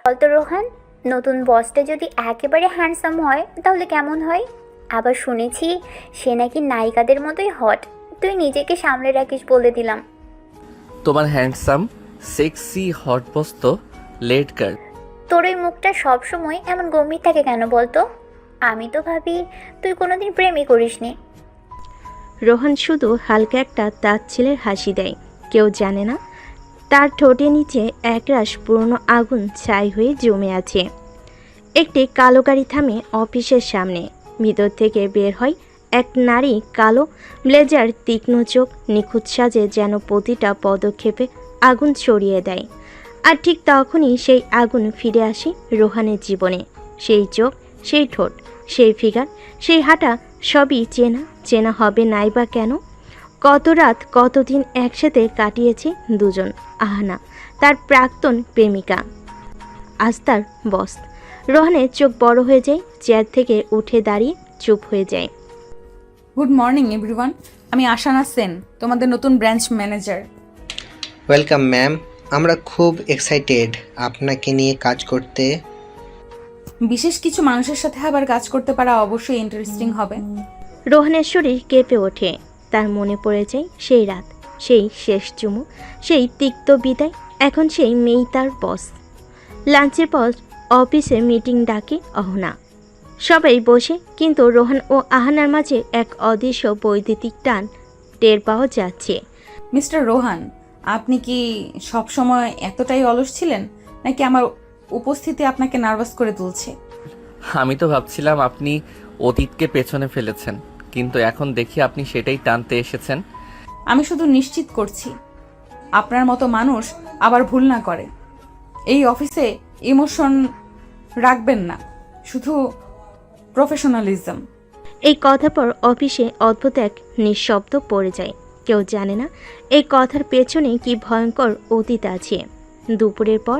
বলতো রোহান, নতুন বসটা যদি একেবারে হ্যান্ডসাম হয় তাহলে কেমন হয়? আবার শুনেছি সে নাকি নায়িকাদের মতোই হট। তুই নিজেকে সামলে রাখিস বলে দিলাম। তোমার হ্যান্ডসাম সেক্সি হট বস তো লেট কার। তোর ওই মুখটা সবসময় এমন গম্ভীর থাকে কেন বলতো? আমি তো ভাবি তুই কোনোদিন প্রেমই করিসনি। রোহান শুধু হালকা একটা তাচ্ছিলের হাসি দেয়। কেউ জানে না তার ঠোঁটের নিচে একরাশ পুরনো আগুন ছাই হয়ে জমে আছে। একটি কালো গাড়ি থামে অফিসের সামনে। ভিতর থেকে বের হয় এক নারী, কালো ব্লেজার, তীক্ষ্ণ চোখ, নিখুঁত সাজে যেন প্রতিটা পদক্ষেপে আগুন ছড়িয়ে দেয়। আর ঠিক তখনই সেই আগুন ফিরে আসে রোহানের জীবনে। সেই চোখ, সেই ঠোঁট, সেই ফিগার, সেই হাঁটা, সবই চেনা চেনা হবে নাই বা কেন? কত রাত, কতদিন একসাথে কাটিয়েছে দুজন। আহানা তার প্রাক্তন প্রেমিকা, আজ তার বস। রোহানের চোখ বড় হয়ে যায়, চেয়ার থেকে উঠে দাঁড়িয়ে চুপ হয়ে যায়। গুড মর্নিং এভরিওয়ান, আমি আশানা সেন, তোমাদের নতুন ব্রাঞ্চ ম্যানেজার। ওয়েলকাম ম্যাম, আমরা খুব এক্সাইটেড আপনাকে নিয়ে কাজ করতে। বিশেষ কিছু মানুষের সাথে আবার কাজ করতে পারা অবশ্যই ইন্টারেস্টিং হবে। রোহানের শরীর কেঁপে ওঠে। তার মনে পড়ে যায় সেই রাত, সেই শেষ চুমু, সেই তিক্ত বিদায়। এখন সেই মেয়েই তার বস। লাঞ্চের পর অফিসে মিটিং ডাকে অহনা। সবাই বসে, কিন্তু রোহান ও আহানার মাঝে এক অদৃশ্য বৈদ্যুতিক টান টের পাওয়া যাচ্ছে। মিস্টার রোহান, আপনি কি সবসময় এতটাই অলস ছিলেন, নাকি আমার উপস্থিতি আপনাকে নার্ভাস করে তুলছে? আমি তো ভাবছিলাম আপনি অতীতকে পেছনে ফেলেছেন, কিন্তু এখন দেখি আপনি সেটাই টানতে এসেছেন। আমি শুধু নিশ্চিত করছি আপনার মতো মানুষ আবার ভুল না করে। এই অফিসে ইমোশন রাখবেন না, শুধু প্রফেশনালিজম। এই কথার পর অফিসে অদ্ভুত এক নিঃশব্দ পড়ে যায়। কেউ জানে না এই কথার পেছনে কি ভয়ঙ্কর অতীত আছে। দুপুরের পর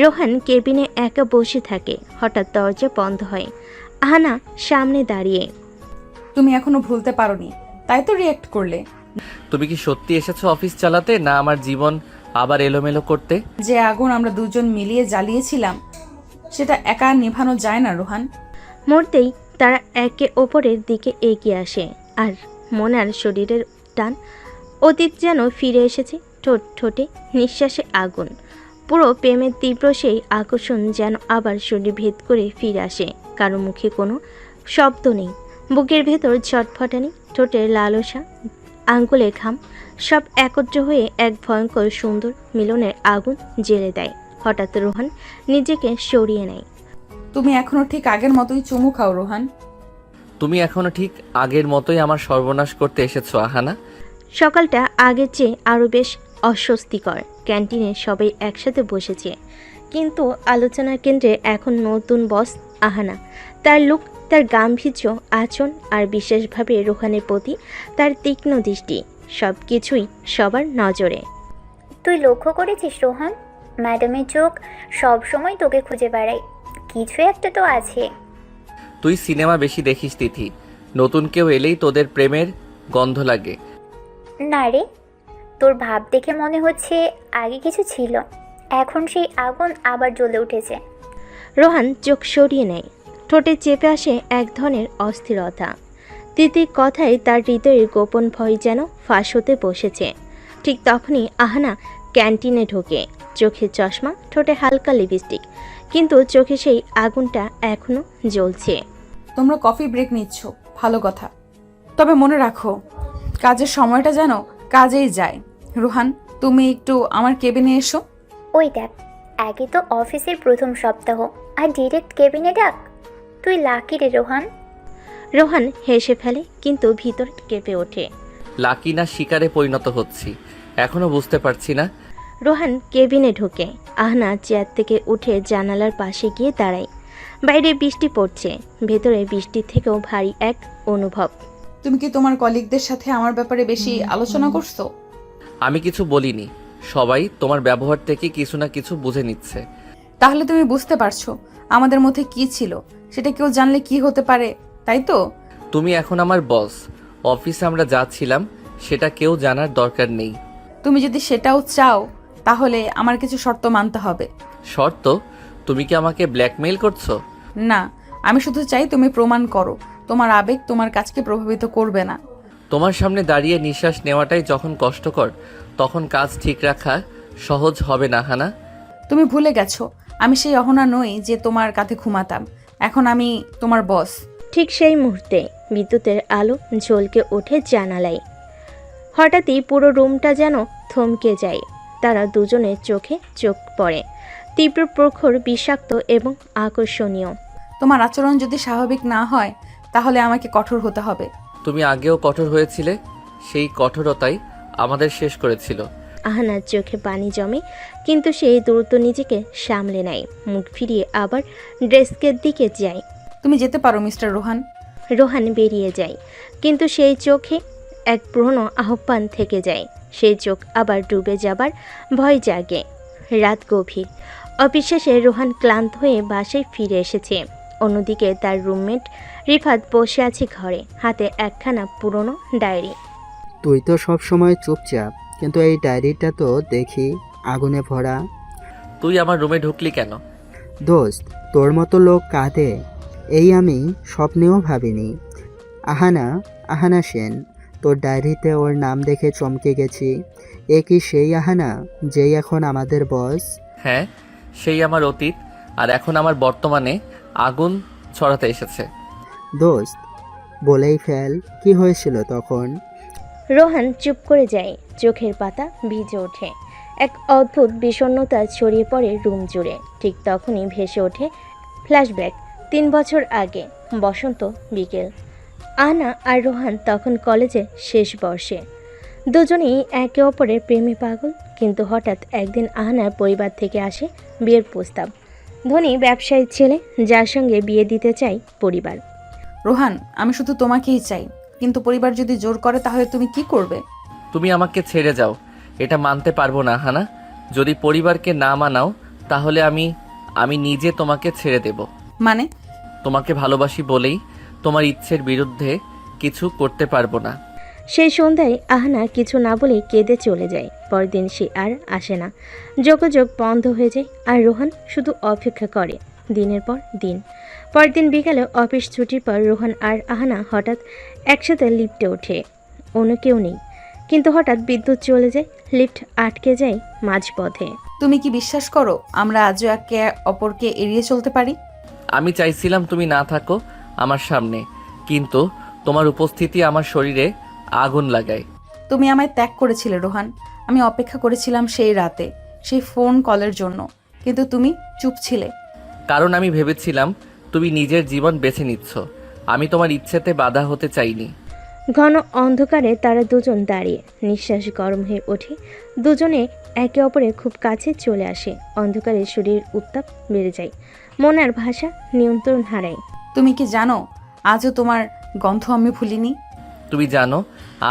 রোহান কেবিনে একা বসে থাকে। হঠাৎ দরজা বন্ধ হয়। আহানা সামনে দাঁড়িয়ে। তুমি এখনো ভুলতে পারোনি, তাই তো রিয়্যাক্ট করলে। তুমি কি সত্যি এসেছো অফিস চালাতে, না আমার জীবন আবার এলোমেলো করতে? যে আগুন আমরা দুজন মিলিয়ে জ্বালিয়েছিলাম, সেটা একা নেভানো যায় না রোহান। মুহূর্তেই তারা একে অপরের দিকে এগিয়ে আসে, আর মনার শরীরের টান। অতীত যেন ফিরে এসেছে, ঠোঁট ঠোঁটে নিঃশ্বাসে আগুন। পুরো প্রেমের তীব্র সেই আকর্ষণ যেন আবার শরীর ভেদ করে ফিরে আসে। কারো মুখে কোনো শব্দ নেই, বুকের ভেতর ছটফটানি, ঠোঁটের লালসা, আঙ্গুলে ঘাম, সব একত্র হয়ে এক ভয়ঙ্কর সুন্দর মিলনের আগুন জ্বেলে দেয়। হঠাৎ রোহান নিজেকে সরিয়ে নেয়। তুমি এখনো ঠিক আগের মতোই চুমু খাও রোহান। তুমি এখনো ঠিক আগের মতোই আমার সর্বনাশ করতে এসেছো আহানা। সকালটা আগের চেয়ে আরও বেশ অস্বস্তিকর। ক্যান্টিনে সবাই একসাথে বসেছে, কিন্তু আলোচনার কেন্দ্রে এখন নতুন বস আহানা। তার লুক, তার গাম্ভীর্য, আচরণ আর বিশেষভাবে রোহানের প্রতি তার তীক্ষ্ণ দৃষ্টি, সব কিছুই সবার নজরে। তুই লক্ষ্য করেছিস রোহান, ম্যাডামের চোখ সব সময় তোকে খুঁজে বেড়ায়। কিছু একটা তো আছে। তুই সিনেমা বেশি দেখিস তিথি, নতুন কেউ এলেই তোদের প্রেমের গন্ধ লাগে। না রে, তোর ভাব দেখে মনে হচ্ছে আগে কিছু ছিল, এখন সেই আগুন আবার জ্বলে উঠেছে। রোহান চোখ সরিয়ে নেয়। ঠোঁটে চেপে আসে এক ধরনের অস্থিরতা। তিতির কথায় তার হৃদয়ের গোপন ভয় যেন ফাঁস হতে বসেছে। ঠিক তখনই আহানা ক্যান্টিনে ঢোকে। চোখে চশমা, ঠোঁটে হালকা লিপস্টিক, কিন্তু চোখে সেই আগুনটা এখনো জ্বলছে। তোমরা কফি ব্রেক নিচ্ছ, ভালো কথা, তবে মনে রাখো কাজের সময়টা যেন কাজেই যায়। রোহান, তুমি একটু আমার কেবিনে এসো। ওই দেখ, আগে তো অফিসের প্রথম সপ্তাহ আর ডিরেক্ট কেবিনে ডাক। তুই লাকি রে রোহান। রোহান হেসে ফেলে, কিন্তু ভিতর কেঁপে ওঠে। লাকি না শিকারে পরিণত হচ্ছি এখনো বুঝতে পারছি না। রোহান কেবিনে ঢোকে। আহনা চেয়ার থেকে উঠে জানালার পাশে গিয়ে দাঁড়ায়। বাইরে বৃষ্টি পড়ছে, ভেতরে বৃষ্টির থেকেও ভারী এক অনুভব। তুমি কি তোমার কলিগদের সাথে আমার ব্যাপারে বেশি আলোচনা করছো? আমি কিছু বলিনি, সবাই তোমার ব্যবহার থেকে কিছু না কিছু বুঝে নিচ্ছে। তাহলে তুমি বুঝতে পারছো আমাদের মধ্যে কি ছিল, সেটা কেউ জানলে কি হতে পারে, তাই তো? তুমি এখন আমার বস, অফিসে আমরা যা ছিলাম সেটা কেউ জানার দরকার নেই। তুমি যদি সেটাও চাও, তাহলে আমার কিছু শর্ত মানতে হবে। শর্ত? তুমি কি আমাকে ব্ল্যাকমেইল করছো? না, আমি শুধু চাই তুমি প্রমাণ করো তোমার আবেগ তোমার কাজকে প্রভাবিত করবে না। তোমার সামনে দাঁড়িয়ে নিঃশ্বাস নেওয়াটাই যখন কষ্টকর, তখন কাজ ঠিক রাখা সহজ হবে না হানা। তুমি ভুলে গেছো আমি সেই অহনা নই যে তোমার কাঁধে ঘুমাতাম। এখন আমি তোমার বস। ঠিক সেই মুহূর্তে বিদ্যুতের আলো ঝলকে ওঠে জানালায়। হঠাৎই পুরো রুমটা যেন থমকে যায়। তারা দুজনের চোখে চোখ পড়ে, তীব্র প্রখর, বিষাক্ত এবং আকর্ষণীয়। তোমার আচরণ যদি স্বাভাবিক না হয় তাহলে আমাকে কঠোর হতে হবে। তুমি আগেও কঠোর হয়েছিলে, সেই কঠোরতাই আমাদের শেষ করেছিল। আহানার চোখে পানি জমে, কিন্তু সে দ্রুত নিজেকে সামলে নেয়। মুখ ফিরিয়ে আবার ডেস্কের দিকে যায়। তুমি যেতে পারো মিস্টার রোহান। রোহান বেরিয়ে যায়, কিন্তু সেই চোখে এক পুরনো আহ্বান থেকে যায়। সেই চোখ আবার ডুবে যাবার ভয় জাগে। রাত গভীর। অফিস শেষে রোহান ক্লান্ত হয়ে বাসায় ফিরে এসেছে। অন্যদিকে তার রুমমেট রিফাত বসে আছে ঘরে, হাতে একখানা পুরনো ডায়েরি। তুই তো সব সময় চুপচাপ, কিন্তু এই ডায়েরিটা তো দেখি আগুনে ভরা। তুই আমার রুমে ঢুকলি কেন? দোস্ত, তোর মতো লোক কাঁদে এই আমি স্বপ্নেও ভাবিনি। আহানা সেন, তোর ডায়েরিতে ওর নাম দেখে চমকে গেছি। এ কি সেই আহানা যেই এখন আমাদের বস? হ্যাঁ, সেই আমার অতীত, আর এখন আমার বর্তমানে আগুন ছড়াতে এসেছে। দোস্ত, বলেই ফেল, কি হয়েছিল তখন? রোহান চুপ করে যায়, চোখের পাতা ভিজে ওঠে। এক অদ্ভুত বিষণ্ণতা ছড়িয়ে পড়ে রুম জুড়ে। ঠিক তখনই ভেসে ওঠে ফ্ল্যাশব্যাক। 3 বছর আগে, বসন্ত বিকেল। আহনা আর রোহান তখন কলেজে শেষ বর্ষে। দুজনেই একে অপরের প্রেমে পাগল। কিন্তু হঠাৎ একদিন আহনার পরিবার থেকে আসে বিয়ের প্রস্তাব। ধনী ব্যবসায়ী ছেলে, যার সঙ্গে বিয়ে দিতে চাই পরিবার। রোহান, আমি শুধু তোমাকেই চাই, কিন্তু পরিবার যদি জোর করে তাহলে তুমি কি করবে? তুমি আমাকে ছেড়ে যাও, এটা মানতে পারবো না হানা। যদি পরিবারকে না মানাও তাহলে আমি নিজে তোমাকে ছেড়ে দেব। মানে? তোমাকে ভালোবাসি বলেই তোমার ইচ্ছের বিরুদ্ধে কিছু করতে পারবো না। সেই সন্ধ্যায় আহনা কিছু না বলেই কেঁদে চলে যায়। পরদিন সে আর আসে না। যোগাযোগ বন্ধ হয়ে যায়, আর রোহান শুধু অপেক্ষা করে দিনের পর দিন। পরদিন বিকালে অফিস ছুটির পর রোহান আর আহনা হঠাৎ একসাথে লিফটে ওঠে। অন্য কেউ নেই, কিন্তু হঠাৎ বিদ্যুৎ চলে যায়, লিফট আটকে যায় মাঝপথে। তুমি কি বিশ্বাস করো আমরা আজও একে অপরকে এড়িয়ে চলতে পারি? আমি চাইছিলাম তুমি না থাকো আমার সামনে, কিন্তু তোমার উপস্থিতি আমার শরীরে আগুন লাগায়। তুমি আমায় ত্যাগ করেছিলে রোহান। আমি অপেক্ষা করেছিলাম সেই রাতে, সেই ফোন কলের জন্য, কিন্তু তুমি চুপ ছিলে। কারণ আমি ভেবেছিলাম তুমি নিজের জীবন বেছে নিচ্ছ, আমি তোমার ইচ্ছেতে বাধা হতে চাইনি। ঘন অন্ধকারে তারা দুজন দাঁড়িয়ে, নিঃশ্বাস গরম হয়ে ওঠে। দুজনে একে অপরের খুব কাছে চলে আসে। অন্ধকারে শরীরের উত্তাপ বেড়ে যায়, মনের ভাষা নিয়ন্ত্রণ হারায়। তুমি কি জানো আজও তোমার গন্ধ আমি ভুলিনি? তুমি জানো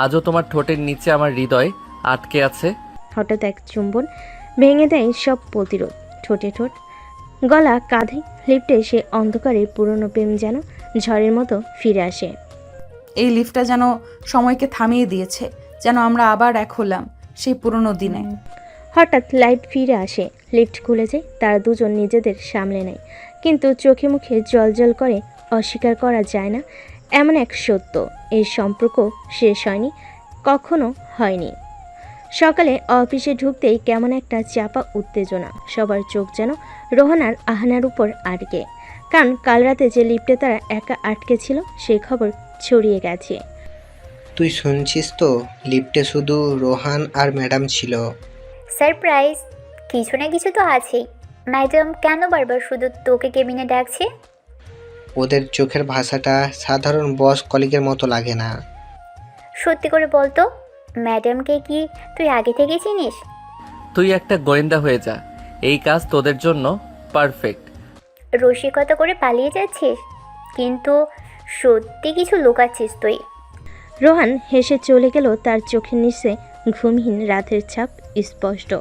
আজও তোমার ঠোঁটের নিচে আমার হৃদয় আটকে আছে। হঠাৎ এক চুম্বন ভেঙে দেয় সব প্রতিরোধ। ঠোঁটে ঠোঁট, গলা কাঁধে। লিফটে সে অন্ধকারে পুরনো প্রেম যেন ঝড়ের মতো ফিরে আসে। এই লিফটটা যেন সময়কে থামিয়ে দিয়েছে, যেন আমরা আবার এক হলাম সেই পুরনো দিনে। হঠাৎ লাইট ফিরে আসে, লিফট খুলে যায়। তারা দুজন নিজেদের সামলে নেয়, কিন্তু চোখে মুখে জল করে। অস্বীকার করা যায় না এমন এক সত্য, এই সম্পর্ক শেষ হয়নি, কখনো হয়নি। সকালে অফিসে ঢুকতেই কেমন একটা চাপা উত্তেজনা। সবার চোখ যেন রোহান আর আহনার উপর আটকে। কারণ কাল রাতে যে লিফটে তারা একা আটকে ছিল, সেই খবর ছড়িয়ে গেছে। তুই শুনছিস তো, লিফটে শুধু রোহান আর ম্যাডাম ছিল। সারপ্রাইজ, কিছু না কিছু তো আছেই। ম্যাডাম কেন বারবার শুধু তোকে কেবিনে ডাকছে? ওদের চোখের ভাষাটা সাধারণ বস কলিগের মতো লাগে না। সত্যি করে বলতো, ম্যাডামকে কি তুই আগে থেকে চিনিস? তুই একটা গোয়েন্দা হয়ে যা, এই কাজ তোদের জন্য পারফেক্ট। রসিকতা করে পালিয়ে যাচ্ছিস, কিন্তু সত্যি কিছু লুকাচ্ছিস তুই। রোহান হেসে চলে গেল। তার চোখের নিচে ঘুমহীন রাতের ছাপ স্পষ্ট,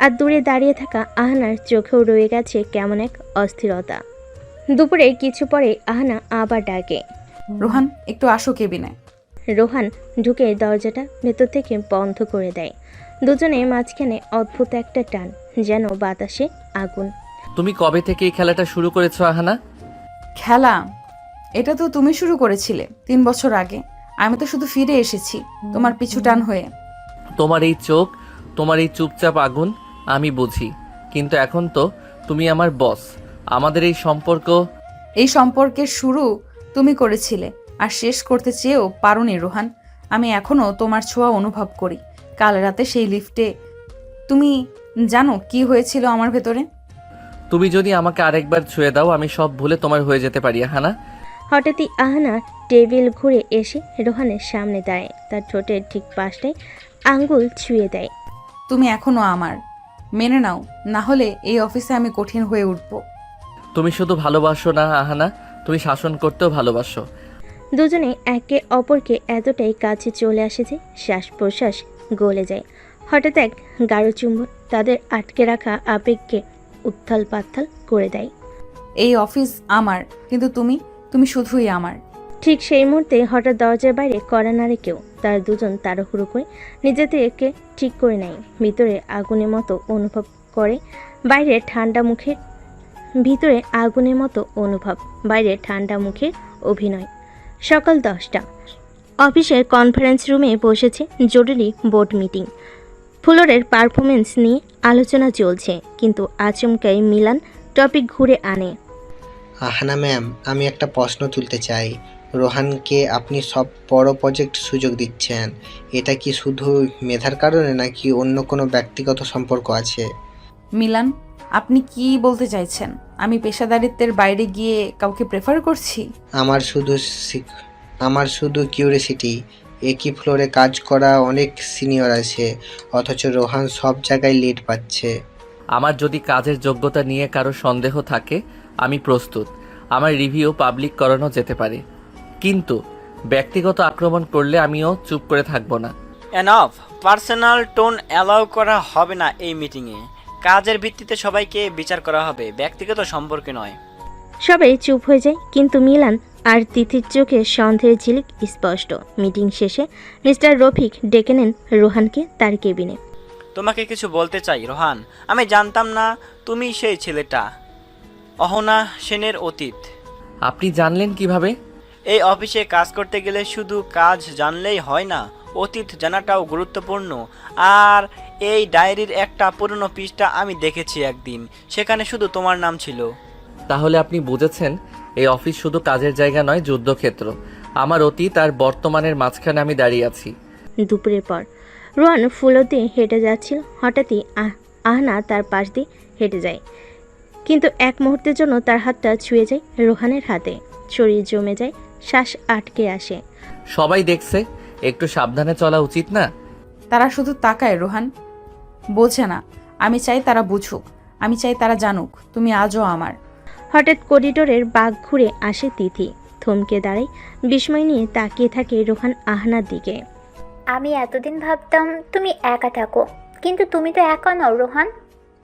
আর দূরে দাঁড়িয়ে থাকা আহনার চোখেও রয়ে গেছে কেমন এক অস্থিরতা। দুপুরে কিছু পরে আহনা আবার ডাকে, রোহান একটু আসো কেবিনে। রোহান ঢুকে দরজাটা ভেতর থেকে বন্ধ করে দেয়। দুজনে মাঝখানে অদ্ভুত একটা টান, যেন বাতাসে আগুন। তুমি কবে থেকে এই খেলাটা শুরু করেছো আহানা? খেলা? এটা তো তুমি শুরু করেছিলে 3 বছর আগে। আমি তো শুধু ফিরে এসেছি তোমার পিছু টান হয়ে। তোমার এই চোখ, তোমার এই চুপচাপ আগুন আমি বুঝি, কিন্তু এখন তো তুমি আমার বস। আমাদের এই সম্পর্কের শুরু তুমি করেছিলে, আর শেষ করতে চেয়েও পারোনি রোহান। আমি এখনো তোমার ছোঁয়া অনুভব করি। কাল রাতে সেই লিফটে তুমি জানো কি হয়েছিল আমার ভেতরে? তুমি যদি আমাকে আরেকবার ছুঁয়ে দাও, আমি সব ভুলে তোমার হয়ে যেতে পারি আহানা। হঠাৎই আহানা টেবিল ঘুরে এসে রোহানের সামনে দাঁড়ায়, তার ঠোঁটের ঠিক পাশটায় আঙ্গুল ছুঁয়ে দেয়। তুমি এখনো আমার, মেনে নাও, না হলে এই অফিসে আমি কঠিন হয়ে উঠব। তুমি শুধু ভালোবাসো না আহানা, তুমি শাসন করতেও ভালোবাসো। দুজনে একে অপরকে এতটাই কাছে চলে আসে যে শ্বাস প্রশ্বাস গলে যায়। হঠাৎ এক গাঢ় চুম্বন তাদের আটকে রাখা আবেগকে উত্থাল পাত্থাল করে দেয়। এই অফিস আমার, কিন্তু তুমি শুধুই আমার। ঠিক সেই মুহূর্তে হঠাৎ দরজার বাইরে কড়া নাড়ে কেউ। তারা দুজন তাড়াহুড়ো করে নিজেদেরকে ঠিক করে নেয়। ভিতরে আগুনের মতো অনুভব বাইরে ঠান্ডা মুখের অভিনয়। সকাল 10টা। অফিসের কনফারেন্স রুমে বসেছে জরুরি বোর্ড মিটিং। ফ্লোরের পারফরমেন্স নিয়ে আলোচনা চলছে, কিন্তু আচমকাই মিলান টপিক ঘুরে আনে। আহানা ম্যাম, আমি একটা প্রশ্ন তুলতে চাই। রোহানকে আপনি সব বড় প্রজেক্ট সুযোগ দিচ্ছেন, এটা কি শুধু মেধার কারণে নাকি অন্য কোনো ব্যক্তিগত সম্পর্ক আছে? মিলান, আপনি কি বলতে চাইছেন? আমি পেশাদারিত্বের বাইরে গিয়ে কাউকে প্রেফার করছি? আমার শুধু কিউরিয়াসিটি। একই ফ্লোরে কাজ করা অনেক সিনিয়র আছে, অথচ রোহান সব জায়গায় লিড পাচ্ছে। আমার যদি কাজের যোগ্যতা নিয়ে কারো সন্দেহ থাকে, আমি প্রস্তুত। আমার রিভিউ পাবলিক করানো যেতে পারে, কিন্তু ব্যক্তিগত আক্রমণ করলে আমিও চুপ করে থাকবো না। এনাফ, পার্সোনাল টোন অ্যালাউ করা হবে না এই মিটিংয়ে। কাজের ভিত্তিতে সবাইকে বিচার করা হবে, ব্যক্তিগত সম্পর্কে নয়। সবাই চুপ হয়ে যায়, কিন্তু মিলান আর তিথির চোখে সন্দেহের ঝিলিক স্পষ্ট। মিটিং শেষে মিস্টার রফিক ডেকে নেন রোহানকে তার কেবিনে। তোমাকে কিছু বলতে চাই রোহান। আমি জানতাম না তুমি সেই ছেলেটা, অহনা সেনের অতীত। আপনি জানলেন কিভাবে? এই অফিসে কাজ করতে গেলে শুধু কাজ জানলেই হয় না, অতীত জানাটাও গুরুত্বপূর্ণ। আর এই ডায়েরির একটা পুরনো পৃষ্ঠা আমি দেখেছি একদিন, সেখানে শুধু তোমার নাম ছিল। তাহলে আপনি বুঝেছেন, এই অফিস শুধু কাজের জায়গা নয়, যুদ্ধক্ষেত্র। আমার অতীত আর বর্তমানের মাঝখানে আমি দাঁড়িয়ে আছি। দুপুরের পর রোহান ফুলো দিয়ে হেঁটে যাচ্ছিল। হঠাৎই আহনা তার পাশ দিয়ে হেঁটে যায়, কিন্তু এক মুহূর্তের জন্য তার হাতটা ছুঁয়ে যায় রোহানের হাতে। শরীর জমে যায়, শ্বাস আটকে আসে। সবাই দেখছে, একটু সাবধানে চলা উচিত না? তারা শুধু তাকায় রোহান, বোঝে না। আমি চাই তারা বুঝুক, আমি চাই তারা জানুক তুমি আজও আমার। হঠাৎ করিডোরের বাঘ ঘুরে আসে তিথি। থমকে দাঁড়ায়, বিস্ময় নিয়ে তাকিয়ে থাকে রোহান আহনার দিকে। আমি এতদিন ভাবতাম তুমি একা থাকো, কিন্তু তুমি তো একা নও রোহান,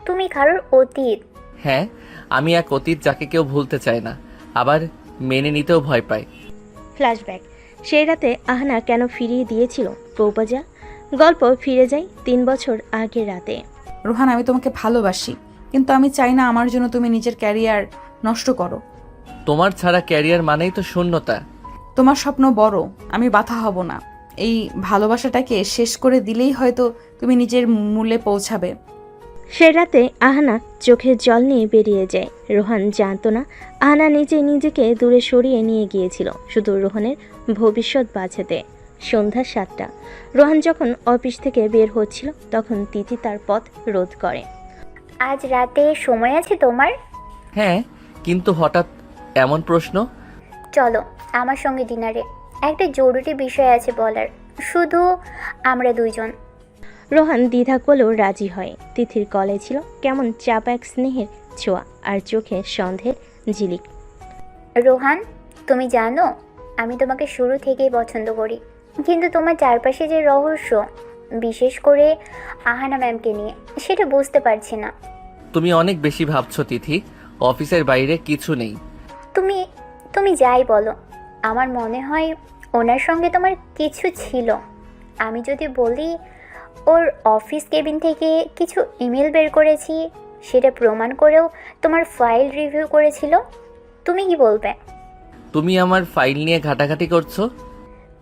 তুমি কারোর অতীত। হ্যাঁ, আমি এক অতীত যাকে কেউ ভুলতে চায় না, আবার মেনে নিতেও ভয় পায়। ফ্ল্যাশব্যাক। সেই রাতে আহনা কেন ফিরিয়ে দিয়েছিল প্রৌপাজা। গল্প ফিরে যায় 3 বছর আগের রাতে। রোহান, আমি তোমাকে ভালোবাসি, কিন্তু আমি চাই না আমার জন্য তুমি নিজের ক্যারিয়ার নষ্ট করো। তোমার ছাড়া ক্যারিয়ার মানেই তো শূন্যতা। তোমার স্বপ্ন বড়, আমি বাধা হব না। এই ভালোবাসাটাকে শেষ করে দিলেই হয়তো তুমি নিজের মূল্যে পৌঁছাবে। সে রাতে আহনা চোখের জল নিয়ে বেরিয়ে যায়। রোহান জানতো না আহনা নিজেকে দূরে সরিয়ে নিয়ে গিয়েছিল শুধু রোহানের ভবিষ্যৎ বাঁচাতে। সন্ধ্যা 7টা। রোহান যখন অফিস থেকে বের হচ্ছিল, তখন তিথি তার পথ রোধ করে। আজ রাতে সময় আছে তোমার? হ্যাঁ, কিন্তু হঠাৎ এমন প্রশ্ন? চলো আমার সঙ্গে ডিনারে, একটা জরুরি বিষয় আছে বলার, শুধু আমরা দুইজন। রোহান দ্বিধা করলেও রাজি হয়। তিথির কলে ছিল কেমন চাপা এক স্নেহের ছোঁয়া আর চোখে সন্দেহের ঝিলিক। রোহান, তুমি জানো আমি তোমাকে শুরু থেকেই পছন্দ করি, কিন্তু তোমার চারপাশে যে রহস্য, বিশেষ করে আহানা ম্যামকে নিয়ে, সেটা বুঝতে পারছি না। তুমি অনেক বেশি ভাবছো তিথি, অফিসের বাইরে কিছু নেই। তুমি যাই বলো, আমার মনে হয় ওনার সঙ্গে তোমার কিছু ছিল। আমি যদি বলি ওর অফিস কেবিন থেকে কিছু ইমেল বের করেছি, সেটা প্রমাণ করেও তোমার ফাইল রিভিউ করেছিল। তুমি কি বলবে? তুমি আমার ফাইল নিয়ে ঘাটাঘাটি করছো?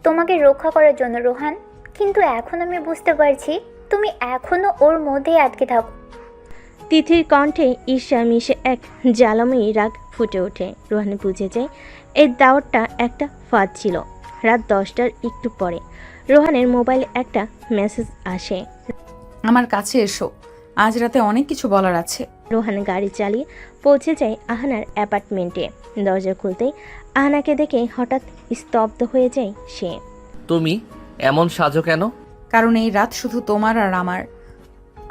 তোমাকে রক্ষা করার জন্য রোহান, কিন্তু এখন আমি বুঝতে পারছি তুমি এখনো ওর মধ্যেই আটকে থাকো। তিথির কণ্ঠে ঈর্ষা মিশে এক জ্বালাময়ী রাগ ফুটে ওঠে। রোহান বুঝে যায় এই দাওয়াতটা একটা ফাঁদ ছিল। রাত 10টার একটু পরে রোহানের মোবাইলে একটা মেসেজ আসে। আমার কাছে এসো, আজ রাতে অনেক কিছু বলার আছে। রোহান গাড়ি চালিয়ে পৌঁছে যায় আহানার অ্যাপার্টমেন্টে। দরজা খুলতেই আহানাকে দেখে হঠাৎ স্তব্ধ হয়ে যায় সে। তুমি এমন সাজো কেন? কারণ এই রাত শুধু তোমার আর আমার।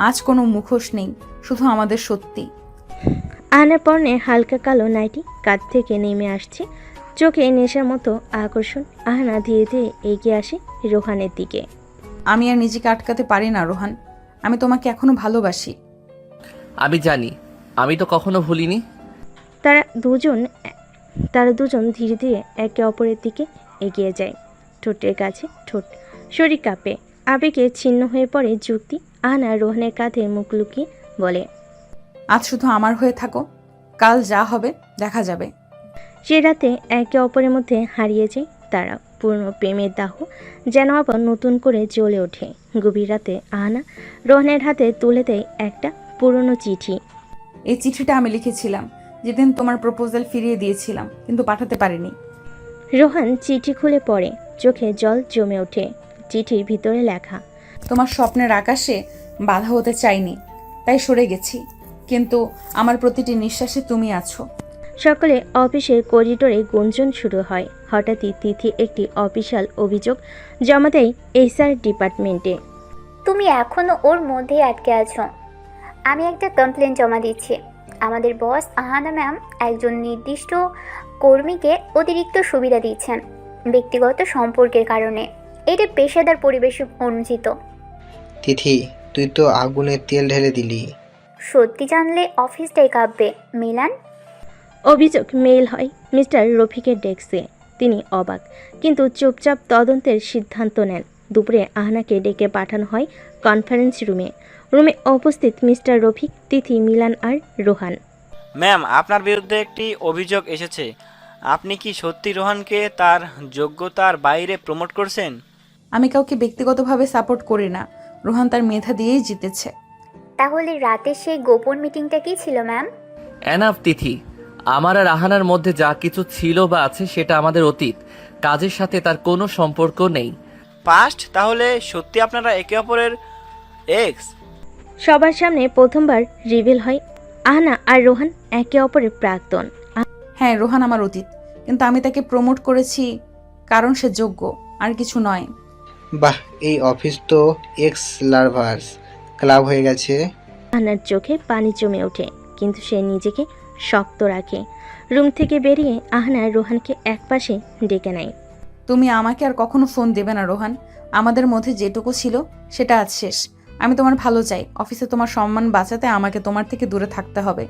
আজ কোনো মুখোশ নেই, শুধু আমাদের সত্যি। আহানার পরনে হালকা কালো নাইটি কাঁধ থেকে নেমে আসছে, চোখে নেশার মতো আকর্ষণ। আহানা ধীরে ধীরে এগিয়ে আসে রোহানের দিকে। আমি আর নিজেকে আটকাতে পারি না রোহান, আমি তোমাকে এখনো ভালোবাসি। আমি জানি, আমি তো কখনো ভুলিনি। তারা দুজন ধীরে ধীরে একে অপরের দিকে এগিয়ে যায়। ঠোঁটের কাছে ঠোঁট, শরীর কাঁপে, আবেগে ছিন্ন হয়ে পড়ে যুক্তি। আহানা রোহানের কাঁধে মুখ লুকিয়ে বলে, আজ শুধু আমার হয়ে থাকো, কাল যা হবে দেখা যাবে। সে রাতে একে অপরের মধ্যে হারিয়ে যায় তারা। পুরনো প্রেমের দাহ যেন আবার নতুন করে জ্বলে ওঠে। গভীর রাতে আহানা রোহানের হাতে তুলে দেয় একটা পুরনো চিঠি। এই চিঠিটা আমি লিখেছিলাম যেদিন তোমার প্রপোজাল ফিরিয়ে দিয়েছিলাম, কিন্তু পাঠাতে পারিনি। রোহান চিঠি খুলে পড়ে, চোখে জল জমে ওঠে। চিঠির ভিতরে লেখা, তোমার স্বপ্নের আকাশে বাধা হতে চাইনি, তাই সরে গেছি, কিন্তু আমার প্রতিটি নিঃশ্বাসে তুমি আছো। সকালে অফিসের করিডোরে গুঞ্জন শুরু হয়। হঠাৎই তিথি একটি অফিসিয়াল অভিযোগ জমা দেয় HR ডিপার্টমেন্টে। তুমি এখনো ওর মধ্যেই আটকে আছো। আমি একটা কমপ্লেন জমা দিচ্ছি। আমাদের বস আহানা ম্যাম একজন নির্দিষ্ট কর্মীকে অতিরিক্ত সুবিধা দিচ্ছেন ব্যক্তিগত সম্পর্কের কারণে। এটা পেশাদার পরিবেশে অনুচিত। তিথি, তুই তো আগুনে তেল ঢেলে দিলি। সত্যি জানলে অফিসটাই কাঁপবে মিলান। অভিযোগ মেইল হয় মিস্টার রফিকের ডেস্কে। তিনি অবাক, কিন্তু চুপচাপ তদন্তের সিদ্ধান্ত নেন। দুপুরে আহনাকে ডেকে পাঠানো হয় কনফারেন্স রুমে। রুমে উপস্থিত মিস্টার রফিক, তিথি, মিলান আর রোহান। ম্যাম, আপনার বিরুদ্ধে একটি অভিযোগ এসেছে। আপনি কি সত্যি রোহানকে তার যোগ্যতার বাইরে প্রমোট করছেন? আমি কাউকে ব্যক্তিগতভাবে সাপোর্ট করি না, রোহান তার মেধা দিয়েই জিতেছে। তাহলে রাতে সেই গোপন মিটিংটা কি ছিল ম্যাম? এনাফ তিথি, আমার আর আহানার মধ্যে যা কিছু ছিল বা আছে সেটা আমাদের অতীত। কাজের সাথে তার কোনো সম্পর্ক নেই। পাস্ট? তাহলে সত্যি আপনারা একে অপরের এক্স? সবার সামনে প্রথমবার রিভিল হয় আহনা আর রোহান একে অপরের প্রাক্তন। হ্যাঁ, রোহান আমার অতীত, কিন্তু আমি তাকে প্রমোট করেছি কারণ সে যোগ্য, আর কিছু নয়। বাহ, এই অফিস তো এক্স লাভার্স ক্লাব হয়ে গেছে। আহনার চোখে পানি জমে ওঠে, কিন্তু সে নিজেকে শক্ত রাখে। রুম থেকে বেরিয়ে আহনা রোহানকে একপাশে ডেকে নেয়। তুমি আমাকে আর কখনো ফোন দেবে না রোহান। আমাদের মধ্যে যেটুকু ছিল সেটা আজ শেষ। আমি তোমার ভালো চাই, অফিসে তোমার সম্মান বাঁচাতে আমাকে তোমার থেকে দূরে থাকতে হবে।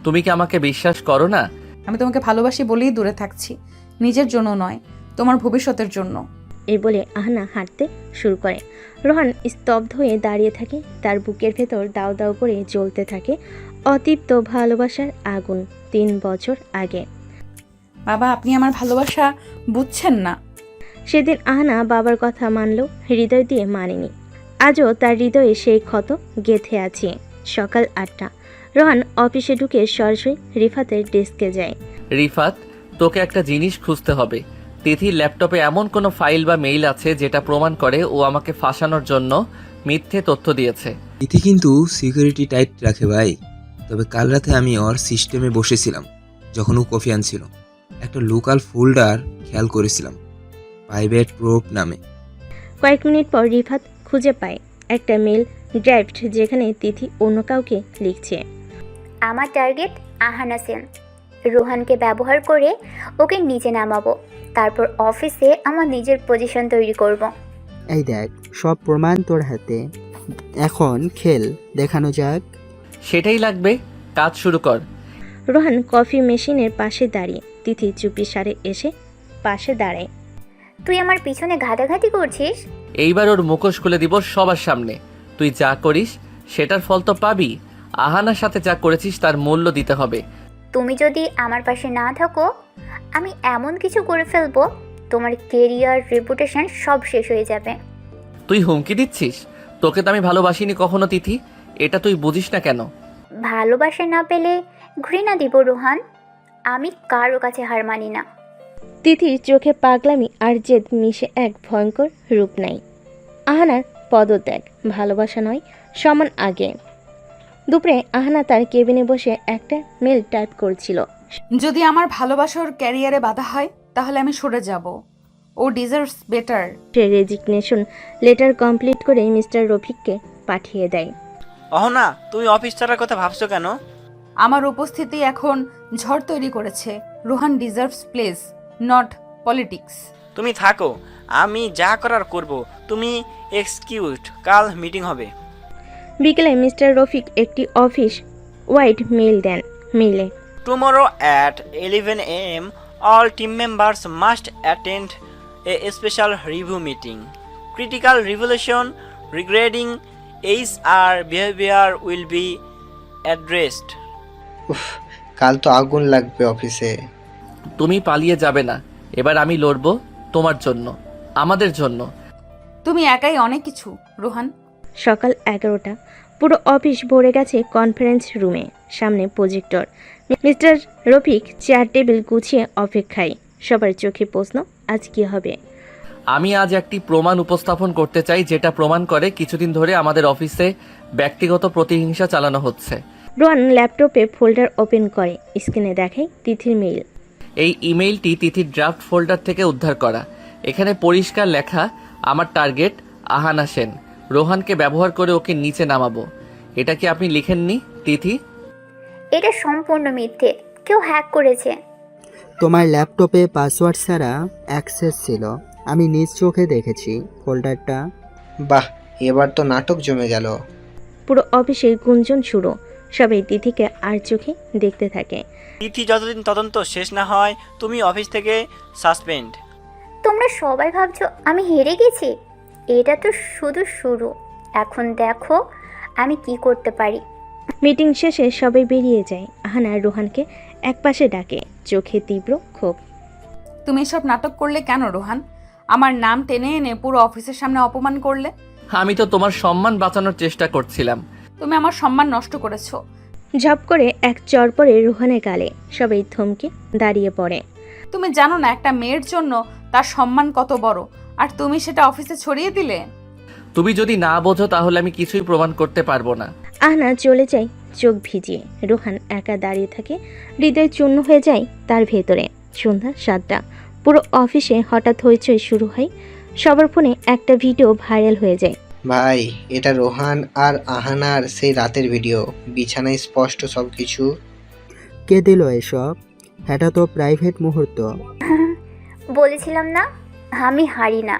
তুমি কি আমাকে বিশ্বাস করো না? আমি তোমাকে ভালোবাসি বলেই দূরে থাকছি, নিজের জন্য নয়, তোমার ভবিষ্যতের জন্য। এই বলে আহনা হাঁটতে শুরু করে। রোহান স্তব্ধ হয়ে দাঁড়িয়ে থাকে। তার বুকের ভেতর দাউ দাউ করে জ্বলতে থাকে অতৃপ্ত ভালোবাসার আগুন। 3 বছর আগে। বাবা, আপনি আমার ভালোবাসা বুঝছেন না। সেদিন আহনা বাবার কথা মানলেও হৃদয় দিয়ে মানেনি। আজও তার হৃদয়ে সেই ক্ষত গেঁথে আছে। সকাল 8টা। রোহান অফিসে ঢুকে সরাসরি রিফাতের ডেস্কে যায়। রিফাত, তোকে একটা জিনিস খুঁজতে হবে। তিথির ল্যাপটপে এমন কোনো ফাইল বা মেইল আছে যেটা প্রমাণ করে ও আমাকে ফাঁসানোর জন্য মিথ্যে তথ্য দিয়েছে। তিথি কিন্তু সিকিউরিটি টাইট রাখে ভাই। তবে কাল রাতে আমি ওর সিস্টেমে বসেছিলাম যখন ও কফি আনছিল। একটা লোকাল ফোল্ডার খেয়াল করেছিলাম, প্রাইভেট প্রোপ নামে। কয়েক মিনিট পর রিফাত খুঁজে পায় একটা মেল ড্রাফট, যেখানে তিথি অন্য কাউকে লিখছে। আমার টার্গেট আহানা সেন। রোহানকে ব্যবহার করে ওকে নিচে নামাবো, তারপর অফিসে আমার নিজের পজিশন তৈরি করব। এই দেখ, সব প্রমাণ তোর হাতে। এখন খেল দেখানো যাক। সেটাই লাগবে, কাজ শুরু কর। রোহান কফি মেশিনের পাশে দাঁড়িয়ে। তিথি চুপি সারে এসে পাশে দাঁড়ায়। তুই আমার পিছনে ঘাটাঘাটি করছিস? এইবার ওর মুখোশ খুলে দিব সবার সামনে। তুই যা করিস সেটার ফল তো পাবি। আহানার সাথে যা করেছিস তার মূল্য দিতে হবে। তুমি যদি আমার পাশে না থাকো, আমি এমন কিছু করে ফেলবো, তোমার কেরিয়ার, রেপুটেশন সব শেষ হয়ে যাবে। তুই হুমকি দিচ্ছিস? তোকে তো আমি ভালোবাসিনি কখনো তিথি, এটা তুই বুঝিস না কেন? ভালোবাসা না পেলে ঘৃণা দিব রোহান, আমি কারো কাছে হার মানি না। তিথির চোখে পাগলামি আর জেদ মিশে এক ভয়ঙ্কর রূপ নেয়। আহানার পদত্যাগ ভালোবাসা নয়, সমান আগে। দুপুরে আহানা তার কেবিনে বসে একটা মেল টাইপ করছিল। যদি আমার ভালোবাসার ক্যারিয়ারে বাধা হয় তাহলে আমি সরে যাব। ও ডিজার্ভস বেটার। সে রেজিগনেশন লেটার কমপ্লিট করে মিস্টার রফিককে পাঠিয়ে দেয়। অহনা, তুমি অফিস ছাড়ার কথা ভাবছো কেন? আমার উপস্থিতি এখন ঝড় তৈরি করেছে। Rohan deserves place, not politics. তুমি থাকো, আমি যা করার করব। তুমি এক্সকিউজড, কাল মিটিং হবে। বিকেলে মিস্টার রফিক একটি অফিস ওয়াইড মেল দেন। মেইলে Tomorrow at 11 a.m., all team members must attend a special review meeting. Critical revelation regarding HR behavior will be addressed. উফ, কাল তো আগুন লাগবে অফিসে। তুমি পালিয়ে যাবে না, এবার আমি লড়বো তোমার জন্য, আমাদের জন্য। তুমি একাই অনেক কিছু রোহান। সকাল 11টা, পুরো অফিস ভরে গেছে কনফারেন্স রুমে। সামনে projector. Mister Rafiq chair table গুছিয়ে অপেক্ষায়। সবার চোখে প্রশ্ন, আজ কি হবে? আমি আজ একটি প্রমাণ উপস্থাপন করতে চাই, যেটা প্রমাণ করে কিছুদিন ধরে আমাদের অফিসে ব্যক্তিগত প্রতিহিংসা চালানো হচ্ছে। রোহান ল্যাপটপে ফোল্ডার ওপেন করে। স্ক্রিনে দেখায় তিথির মেইল। এই ইমেইলটি তিথির ড্রাফট ফোল্ডার থেকে উদ্ধার করা। এখানে পরিষ্কার লেখা, আমার টার্গেট আহানা সেন। রোহানকে ব্যবহার করে ওকে নিচে নামাবো। এটা কি আপনি লিখেননি তিথি? এটা সম্পূর্ণ মিথ্যে, কেউ হ্যাক করেছে। তোমার ল্যাপটপে পাসওয়ার্ড ছাড়া অ্যাক্সেস ছিল, আমি নিজ চোখে দেখেছি ফোল্ডারটা। বাহ, এবার তো নাটক জমে গেল। পুরো অফিসে গুঞ্জন শুরু। সবাই তিথিকে আর চোখে দেখতে থাকে। তিথি যতদিন তদন্ত শেষ না হয়, তুমি অফিস থেকে সাসপেন্ড। তোমরা সবাই ভাবছো আমি হেরে গেছি, এটা তো শুধু শুরু। এখন দেখো আমি কি করতে পারি। মিটিং শেষে সবাই বেরিয়ে যায়। আহানা রোহানকে একপাশে ডাকে, চোখে তীব্র ক্ষোভ। তুমি এসব নাটক করলে কেন রোহান? আমার নাম টেনে এনে পুরো অফিসের সামনে অপমান করলে। আমি তো তোমার সম্মান বাঁচানোর চেষ্টা করছিলাম। তুমি আমার সম্মান নষ্ট করেছো। ঝপ করে এক চর পড়ে রোহানের গালে। সবাই থমকে দাঁড়িয়ে পড়ে। তুমি জানো না একটা মেয়ের জন্য তার সম্মান কত বড়, আর তুমি সেটা অফিসে ছড়িয়ে দিলে। তুমি যদি না বোঝো তাহলে আমি কিছুই প্রমাণ করতে পারবো না। আহনা চলে যায় চোখ ভিজিয়ে। রোহান একা দাঁড়িয়ে থাকে, হৃদয় চূর্ণ হয়ে যায় তার ভেতরে। সন্ধ্যা 7টা, পুরো অফিসে হঠাৎ হইচই শুরু হয়। সবার ফোনে একটা ভিডিও ভাইরাল হয়ে যায়। ভাই, এটা রোহান আর আহানার সেই রাতের ভিডিও, বিছানায় স্পষ্ট সব কিছু। কে দিল এসব? এটা তো প্রাইভেট মুহূর্ত। বলেছিলাম না আমি হারি না,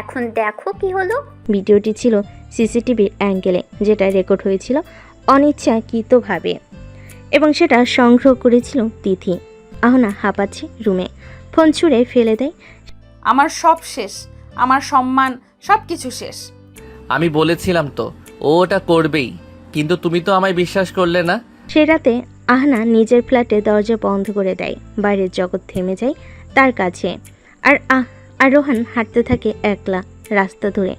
এখন দেখো কি হলো। ভিডিওটি ছিল সিসিটিভির অ্যাঙ্গেলে, যেটা রেকর্ড হয়েছিল অনিচ্ছাকৃতভাবে, এবং সেটা সংগ্রহ করেছিল তিথি। আহনা হাঁপাচ্ছে রুমে, ফোন ছুঁড়ে ফেলে দেয়। আমার সব শেষ, আমার সম্মান সব কিছু শেষ। আমি বলেছিলাম তো ও ওটা করবেই, কিন্তু তুমি তো আমায় বিশ্বাস করলে না। সে রাতে আহনা নিজের ফ্ল্যাটে দরজা বন্ধ করে দেয়। বাইরের জগৎ থেমে যায় তার কাছে। আর রোহান হাঁটতে থাকে একলা রাস্তা ধরে,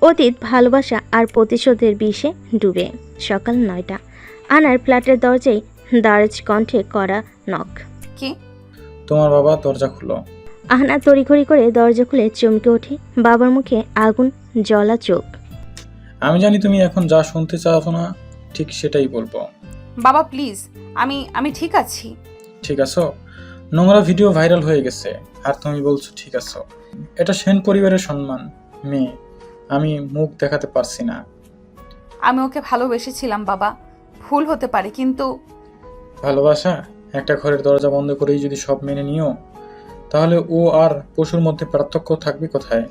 অতীত, ভালোবাসা আর প্রতিশোধের বিষে ডুবে। সকাল 9টা, আনার ফ্ল্যাটের দরজায় দারাজ কণ্ঠে করা নক। কি? তোমার বাবা, দরজা খুলো। আহনা তড়িঘড়ি করে দরজা খুলে চমকে ওঠে। বাবার মুখে আগুন জ্বলা চোখ। আমি জানি তুমি এখন যা শুনতে চাও না, ঠিক সেটাই বলবো। বাবা প্লিজ, আমি ঠিক আছি। ঠিক আছো? নোংরা ভিডিও ভাইরাল হয়ে গেছে আর তুমি বলছো ঠিক আছো? এটা সেন পরিবারের সম্মান। মেয়ে, আমি মুখ দেখাতে পারছি না। আমি ওকে ভালোবেসেছিলাম বাবা, ভুল হতে পারে, কিন্তু ভালোবাসা একটা ঘরের দরজা বন্ধ করেই যদি সব মেনে নিও, তাহলে ও আর পশুর মধ্যে পার্থক্য থাকবে কোথায়?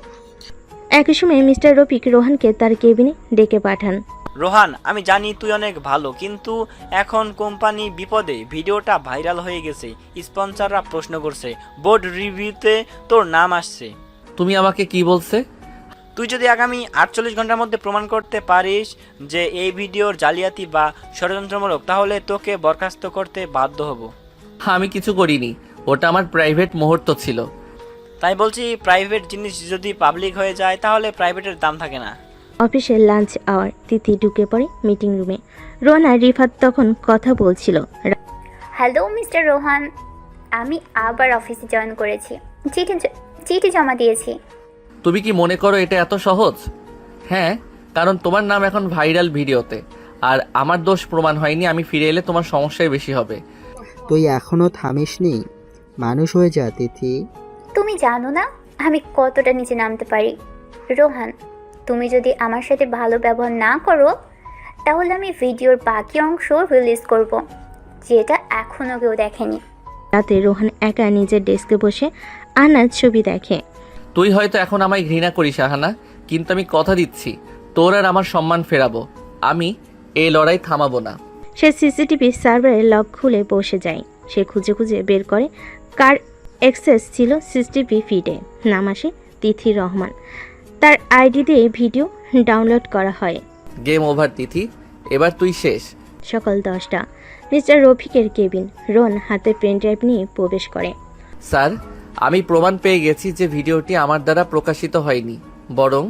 একই সময় মিস্টার রফিক রোহানকে তার কেবিনে ডেকে পাঠান। রোহান, আমি জানি তুই অনেক ভালো, কিন্তু এখন কোম্পানি বিপদে। ভিডিওটা ভাইরাল হয়ে গেছে, স্পন্সররা প্রশ্ন করছে, বোর্ড রিভিউতে তোর নাম আসছে। তুমি আমাকে কি বলছে? তুই যদি আগামী 48 ঘন্টার মধ্যে প্রমাণ করতে পারিস যে এই ভিডিওর জালিয়াতি বা ষড়যন্ত্রমূলক, তাহলে তোকে বরখাস্ত করতে বাধ্য হব। আমি কিছু করিনি, ওটা আমার প্রাইভেট মুহূর্ত ছিল। তাই বলছি, প্রাইভেট জিনিস যদি পাবলিক হয়ে যায় তাহলে প্রাইভেটের দাম থাকে না। অফিসের লাঞ্চ আওয়ার, তিথি ঢুকে পড়ে মিটিং রুমে। রোহান আর রিফাত তখন কথা বলছিল। হ্যালো মিস্টার রোহান, আমি আবার অফিসে জয়েন করেছি, চিঠি জমা দিয়েছি। তুমি কি মনে করো এটা এত সহজ? হ্যাঁ, কারণ তোমার নাম এখন ভাইরাল ভিডিওতে, আর আমার দোষ প্রমাণ হয়নি। আমি ফিরে এলে তোমার সমস্যাই বেশি হবে। তুই এখনও থামিসনি, মানুষ হয়ে যা তিথি। তুমি জানো না আমি কতটা নিচে নামতে পারি। রোহান, তুমি যদি আমার সাথে ভালো ব্যবহার না করো তাহলে আমি ভিডিওর বাকি অংশ রিলিজ করব, যেটা এখনও কেউ দেখেনি। রাতে রোহান একা নিজের ডেস্কে বসে আহনার ছবি দেখে। তুই হয়তো এখন আমায় ঘৃণা করিস আহানা, কিন্তু আমি কথা দিচ্ছি তোর আর আমার সম্মান ফেরাবো। আমি এই লড়াই থামাবো না। সে সিসিটিভি সার্ভারের লক খুলে বসে যায়। সে খুঁজে খুঁজে বের করে কার অ্যাক্সেস ছিল সিসিটিভি ফিডে। নাম আসে তিথি রহমান। তার আইডি দিয়ে ভিডিও ডাউনলোড করা হয়। গেম ওভার তিথি, এবার তুই শেষ। সকাল 10টা, মিস্টার রফিকের কেবিন। রোন হাতে পেন ড্রাইভ নিয়ে প্রবেশ করে। স্যার, আমি প্রমাণ পেয়ে গেছি যে ভিডিওটি আমার দ্বারা প্রকাশিত হয়নি, বরং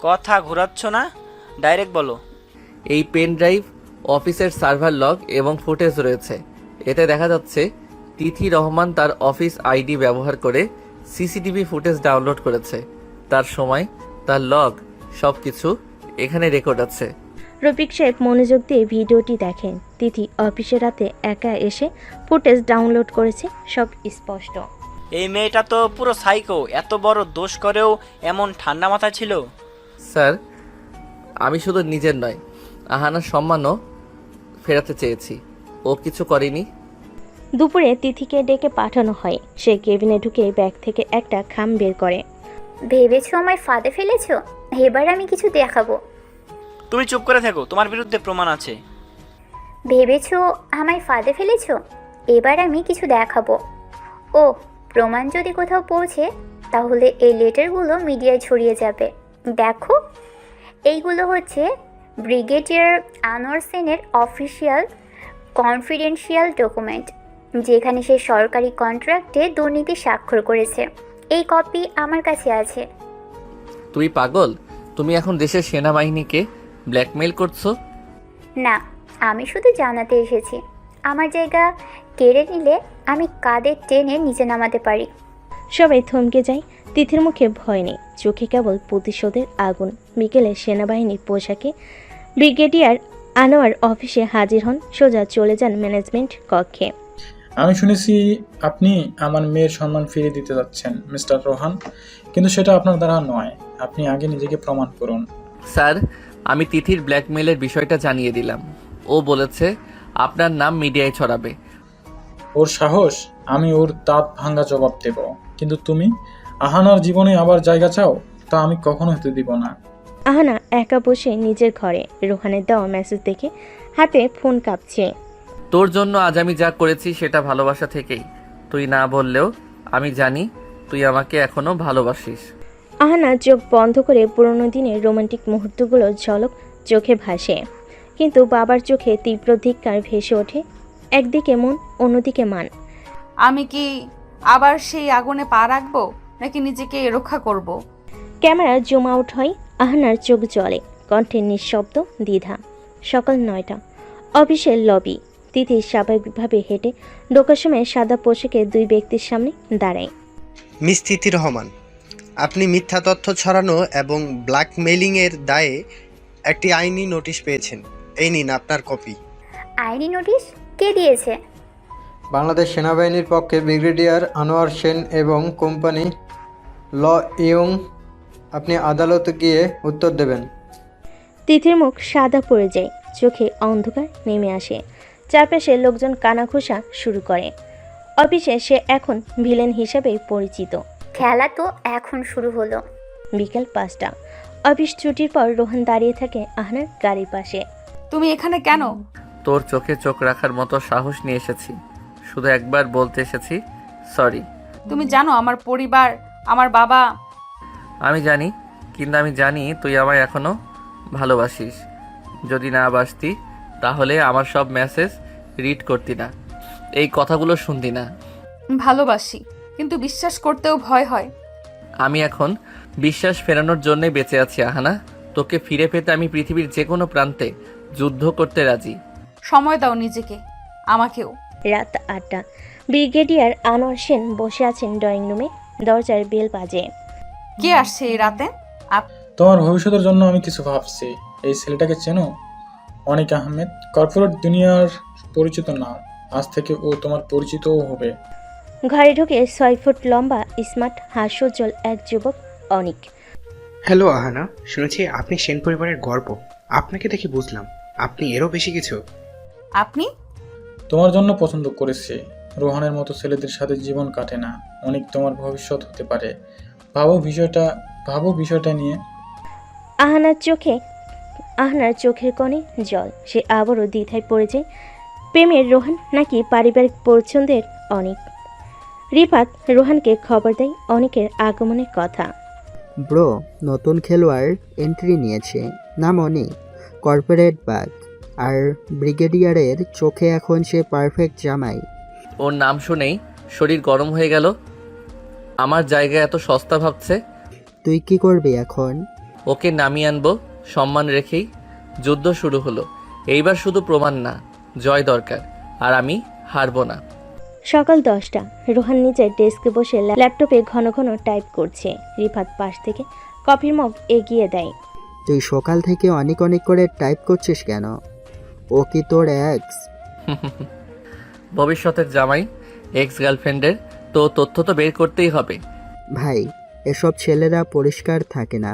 কথা ঘোরাচ্ছ না, ডাইরেক্ট বলো। এই পেন ড্রাইভ অফিসের সার্ভার লগ এবং ফুটেজ রয়েছে। এতে দেখা যাচ্ছে তিথি রহমান তার অফিস আইডি ব্যবহার করে সিসিটিভি ফুটেজ ডাউনলোড করেছে। তার সময়, তার লগ, সব কিছু এখানে রেকর্ড আছে। রফিক সাহেব মনোযোগ দিয়ে ভিডিওটি দেখেন। তিথি অফিসে রাতে একা এসে ফুটেজ ডাউনলোড করেছে, সব স্পষ্ট। এই মেয়েটা তো পুরো সাইকো, এত বড় দোষ করেও এমন ঠান্ডা মাথা ছিল। স্যার, আমি শুধু নিজের নয়, আহানার সম্মানও ফেরাতে চেয়েছি। ও কিছু করেনি। দুপুরে তিথিকে ডেকে পাঠানো হয়। সে কেবিনে ঢুকে ব্যাগ থেকে একটা খাম বের করে। ভেবেছো আমায় ফাঁদে ফেলেছো? এবার আমি কিছু দেখাবো। তুমি চুপ করে থেকো, তোমার বিরুদ্ধে প্রমাণ আছে। ভেবেছো আমায় ফাঁদে ফেলেছো? এবার আমি কিছু দেখাবো। ও, প্রমাণ যদি কোথাও পৌঁছে তাহলে এই লেটারগুলো মিডিয়ায় ছড়িয়ে যাবে। দেখো, এইগুলো হচ্ছে ব্রিগেডিয়ার আনোয়ার সেনের অফিসিয়াল কনফিডেন্সিয়াল ডকুমেন্ট, যেখানে সে সরকারি কন্ট্রাক্টে দুর্নীতি স্বাক্ষর করেছে। এই কপি আমার কাছে আছে। তুই পাগল? তুমি এখন দেশের সেনাবাহিনীকে ব্ল্যাকমেইল করছো? না, আমি শুধু জানাতে এসেছি আমার জায়গা কেড়ে নিলে আমি কাঁধে টেনে নিচে নামাতে পারি। সবাই থমকে যায়। তিথির মুখে ভয় নেই, চোখে কেবল প্রতিশোধের আগুন। বিকেলে সেনাবাহিনীর পোশাকে ব্রিগেডিয়ার আনোয়ার অফিসে হাজির হন। সোজা চলে যান ম্যানেজমেন্ট কক্ষে। আমি শুনেছি আপনি আমার মেয়ের সম্মান ফিরিয়ে দিতে যাচ্ছেন মিস্টার রোহান, কিন্তু সেটা আপনার দ্বারা নয়। আপনি আগে নিজেকে প্রমাণ করুন। স্যার, আমি তিথির ব্ল্যাকমেইলের বিষয়টা জানিয়ে দিলাম। ও বলেছে আপনার নাম মিডিয়ায় ছড়াবে। ওর সাহস, আমি ওর দাঁত ভাঙা জবাব দেব। কিন্তু তুমি আহানার জীবনে আবার জায়গা চাও? তা আমি কখনো হতে দিব না। আহানা একা বসে নিজের ঘরে। রোহানের দেওয়া মেসেজ দেখে হাতে ফোন কাঁপছে। তোর জন্য আজ আমি যা করেছি সেটা ভালোবাসা থেকেই। তুই না বললেও আমি জানি তুই আমাকে এখনো ভালোবাসিস। আহানা চোখ বন্ধ করে পুরোনো দিনের রোমান্টিক মুহূর্তগুলো ঝলক চোখে ভাসে। কিন্তু বাবার চোখে তীব্র ধিক্কার ভেসে ওঠে। একদিকে মন, অন্যদিকে মান। আমি কি আবার সেই আগুনে পা রাখবো, নাকি নিজেকে রক্ষা করব? ক্যামেরা জুম আউট হয়। আহানার চোখ জ্বলে, কণ্ঠে নিঃশব্দ দ্বিধা। সকাল 9টা, অফিসের লবি। তিথি স্বাভাবিকভাবে হেঁটে ঢোকার সময় সাদা পোশাকে দুই ব্যক্তির সামনে দাঁড়ায়। মিস তিথি রহমান, আপনি মিথ্যা তথ্য ছড়ানো এবং ব্ল্যাকমেইলিংয়ের দায়ে একটি আইনি নোটিশ পেয়েছেন। এই নিন আপনার কপি। আইনি নোটিশ? কে দিয়েছে? বাংলাদেশ সেনাবাহিনীর পক্ষে ব্রিগেডিয়ার আনোয়ার সেন এবং কোম্পানি ল ইয়ং। আপনি আদালতে গিয়ে উত্তর দেবেন। তিথির মুখ সাদা পড়ে যায়, চোখে অন্ধকার নেমে আসে। চারপাশে লোকজন কানাঘুষা শুরু করে। অফিসে সে এখন ভিলেন হিসেবে পরিচিত। খেলা তো এখন শুরু হলো। বিকেল 5টা, অফিস ছুটির পর রোহান দাঁড়িয়ে থাকে আহনার গাড়ির পাশে। তুমি এখানে কেন? তোর চোখে চোখ রাখার মতো সাহস নিয়ে এসেছি। শুধু একবার বলতে এসেছি, সরি। তুমি জানো আমার পরিবার, আমার বাবা। আমি জানি, কিন্তু আমি জানি তুই আমায় এখনো ভালোবাসিস। যদি না বাসতি তাহলে আমার সব মেসেজ রিড করতি না, এই কথাগুলো শুনতি না। ভালোবাসি, কিন্তু বিশ্বাস করতেও ভয় হয়। আমি এখন বিশ্বাস ফেরানোর জন্যই বেঁচে আছি আহানা। তোকে ফিরে পেতে আমি পৃথিবীর যে কোনো প্রান্তে যুদ্ধ করতে রাজি। সময় দাও নিজেকে, আমাকেও। রাত 8টা। ব্রিগেডিয়ার আনোয়ার সেন বসে আছেন ড্রয়িং রুমে। দরজার বেল বাজে। কে আসছে এই রাতে? তোমার ভবিষ্যতের জন্য আমি কিছু ভাবছি। এই ছেলেটাকে চেনো? অনিক আহমেদ, কর্পোরেট দুনিয়ার পরিচিত নাম। আজ থেকে ও তোমার পরিচিতও হবে। ঘরে ঢুকে 6 ফুট লম্বা স্মার্ট হাস্যোজ্জ্বল এক যুবক অনিক। হ্যালো আহানা, শুনেছি আপনি সেন পরিবারের গর্ব। আপনাকে দেখে বুঝলাম আপনি এরও বেশি কিছু। আপনি? তোমার জন্য পছন্দ করেছি। রোহানের মতো ছেলেদের সাথে জীবন কাটে না। অনেক তোমার ভবিষ্যৎ হতে পারে। ভাবো বিষয়টা নিয়ে। আহনার চোখের কোণে জল। সে আবারও দ্বিধায় পড়ে যায়। প্রেমের রোহান নাকি পারিবারিক পছন্দের অনিক? রিফাত রোহানকে খবর দেয় অনিকের আগমনের কথা। ব্রো, নতুন খেলোয়াড় এন্ট্রি নিয়েছে, নাম অনিক, কর্পোরেট বাগ। আর ব্রিগেডিয়ারের চোখে এখন সে পারফেক্ট জামাই। ওর নাম শুনেই শরীর গরম হয়ে গেল। আমার জায়গায় এত সস্তা ভাবছে। তুই কি করবি এখন? ওকে নামিয়ে আনবো সম্মান রেখেই। যুদ্ধ শুরু হলো, এইবার শুধু প্রমাণ না, জয় দরকার। আর আমি হারবো না। সকাল 10টা। রোহান নিজের ডেস্কে বসে ল্যাপটপে ঘন ঘন টাইপ করছে। রিফাত পাশ থেকে কফির মগ এগিয়ে দেয়। তুই সকাল থেকে অনেক অনেক করে টাইপ করছিস কেন? ও কি তোর এক্স? ভবিষ্যতের জামাই, এক্স গার্লফ্রেন্ডের তো তথ্য তো বের করতেই হবে। ভাই, এসব ছেলেরা পরিষ্কার থাকে না,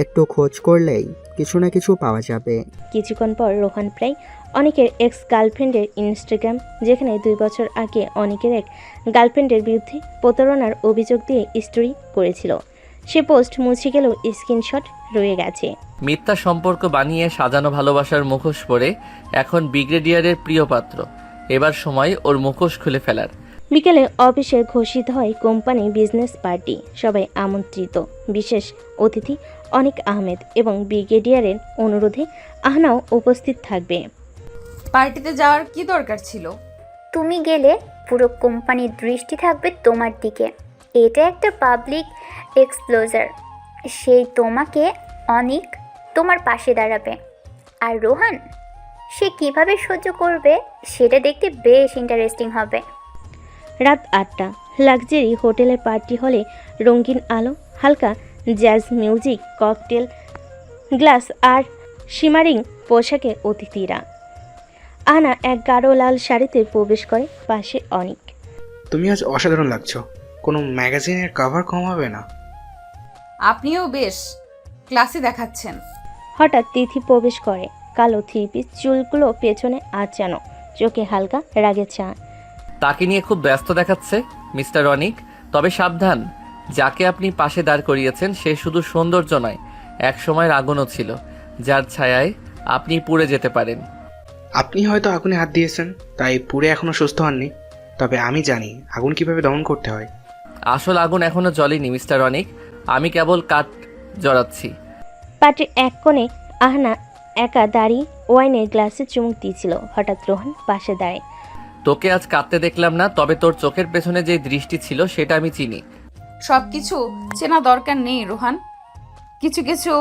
একটু খোঁজ করলেই কিছু না কিছু পাওয়া যাবে। কিছুক্ষণ পর রোহান প্রায় অনিকের এক্স গার্লফ্রেন্ডের ইনস্টাগ্রাম, যেখানে 2 বছর আগে অনিকের এক গার্লফ্রেন্ডের বিরুদ্ধে প্রতারণার অভিযোগ দিয়ে স্টোরি করেছিল। সে পোস্ট মুছে গেলেও স্ক্রিনশট রয়ে গেছে। মিথ্যা সম্পর্ক বানিয়ে সাজানো ভালোবাসার মুখোশ পরে এখন ব্রিগেডিয়ারের প্রিয় পাত্র। এবার সময় ওর মুখোশ খুলে ফেলার। বিকেলে অফিসে ঘোষিত হয় কোম্পানি বিজনেস পার্টি। সবাই আমন্ত্রিত। বিশেষ অতিথি অনিক আহমেদ এবং ব্রিগেডিয়ারের অনুরোধে আহনাও উপস্থিত থাকবে। পার্টিতে যাওয়ার কি দরকার ছিল? তুমি গেলে পুরো কোম্পানির দৃষ্টি থাকবে তোমার দিকে। এটা একটা পাবলিক এক্সপ্লোজার। সেই তোমাকে অনিক তোমার পাশে দাঁড়াবে। আর রোহান, সে কিভাবে সহ্য করবে সেটা দেখতে বেশ ইন্টারেস্টিং হবে। রাত 8টা। লাক্সারি হোটেলের পার্টি হলে রঙিন আলো, হালকা জ্যাজ মিউজিক, ককটেল গ্লাস আর শিমারিং পোশাকে অতিথিরা। আহনা এক গাঢ় লাল শাড়িতে প্রবেশ করে। পাশে অনিক। তুমি আজ অসাধারণ লাগছো। কোনো ম্যাগাজিনের কভার কম হবে না। আপনিও বেশ ক্লাসে দেখাচ্ছেন। হঠাৎ তিথি প্রবেশ করে। কালো 3 পিস, চুলগুলো পেছনে আঁচানো, চোখে হালকা রাগের ছায়া। তাকে নিয়ে খুব ব্যস্ত দেখাচ্ছে মিস্টার অনিক। তবে সাবধান, যাকে আপনি পাশে দাঁড় করিয়েছেন সে শুধু সৌন্দর্য নয়, এক সময়ের আগুনও ছিল, যার ছায়ায় আপনি পুড়ে যেতে পারেন। আপনি হয়তো আগুনে হাত দিয়েছেন, তাই পুড়ে এখনো সুস্থ হননি। তবে আমি জানি আগুন কিভাবে দমন করতে হয়। আসল আগুন এখনো জ্বলেনি মিস্টার অনিক, আমি কেবল কাঠ জড়াচ্ছি। পার্টির এক কোণে আহনা একা দাঁড়িয়ে ওয়াইনের গ্লাসে চুমুক দিয়েছিল। হঠাৎ রোহান পাশে দাঁড়ায়। তোকে আজ কাঁদতে দেখলাম না, তবে তোর চোখের পেছনে যে দৃষ্টি ছিল সেটা আমি চিনি। সবকিছু চেনা দরকার নেই রোহান, কিছু কিছু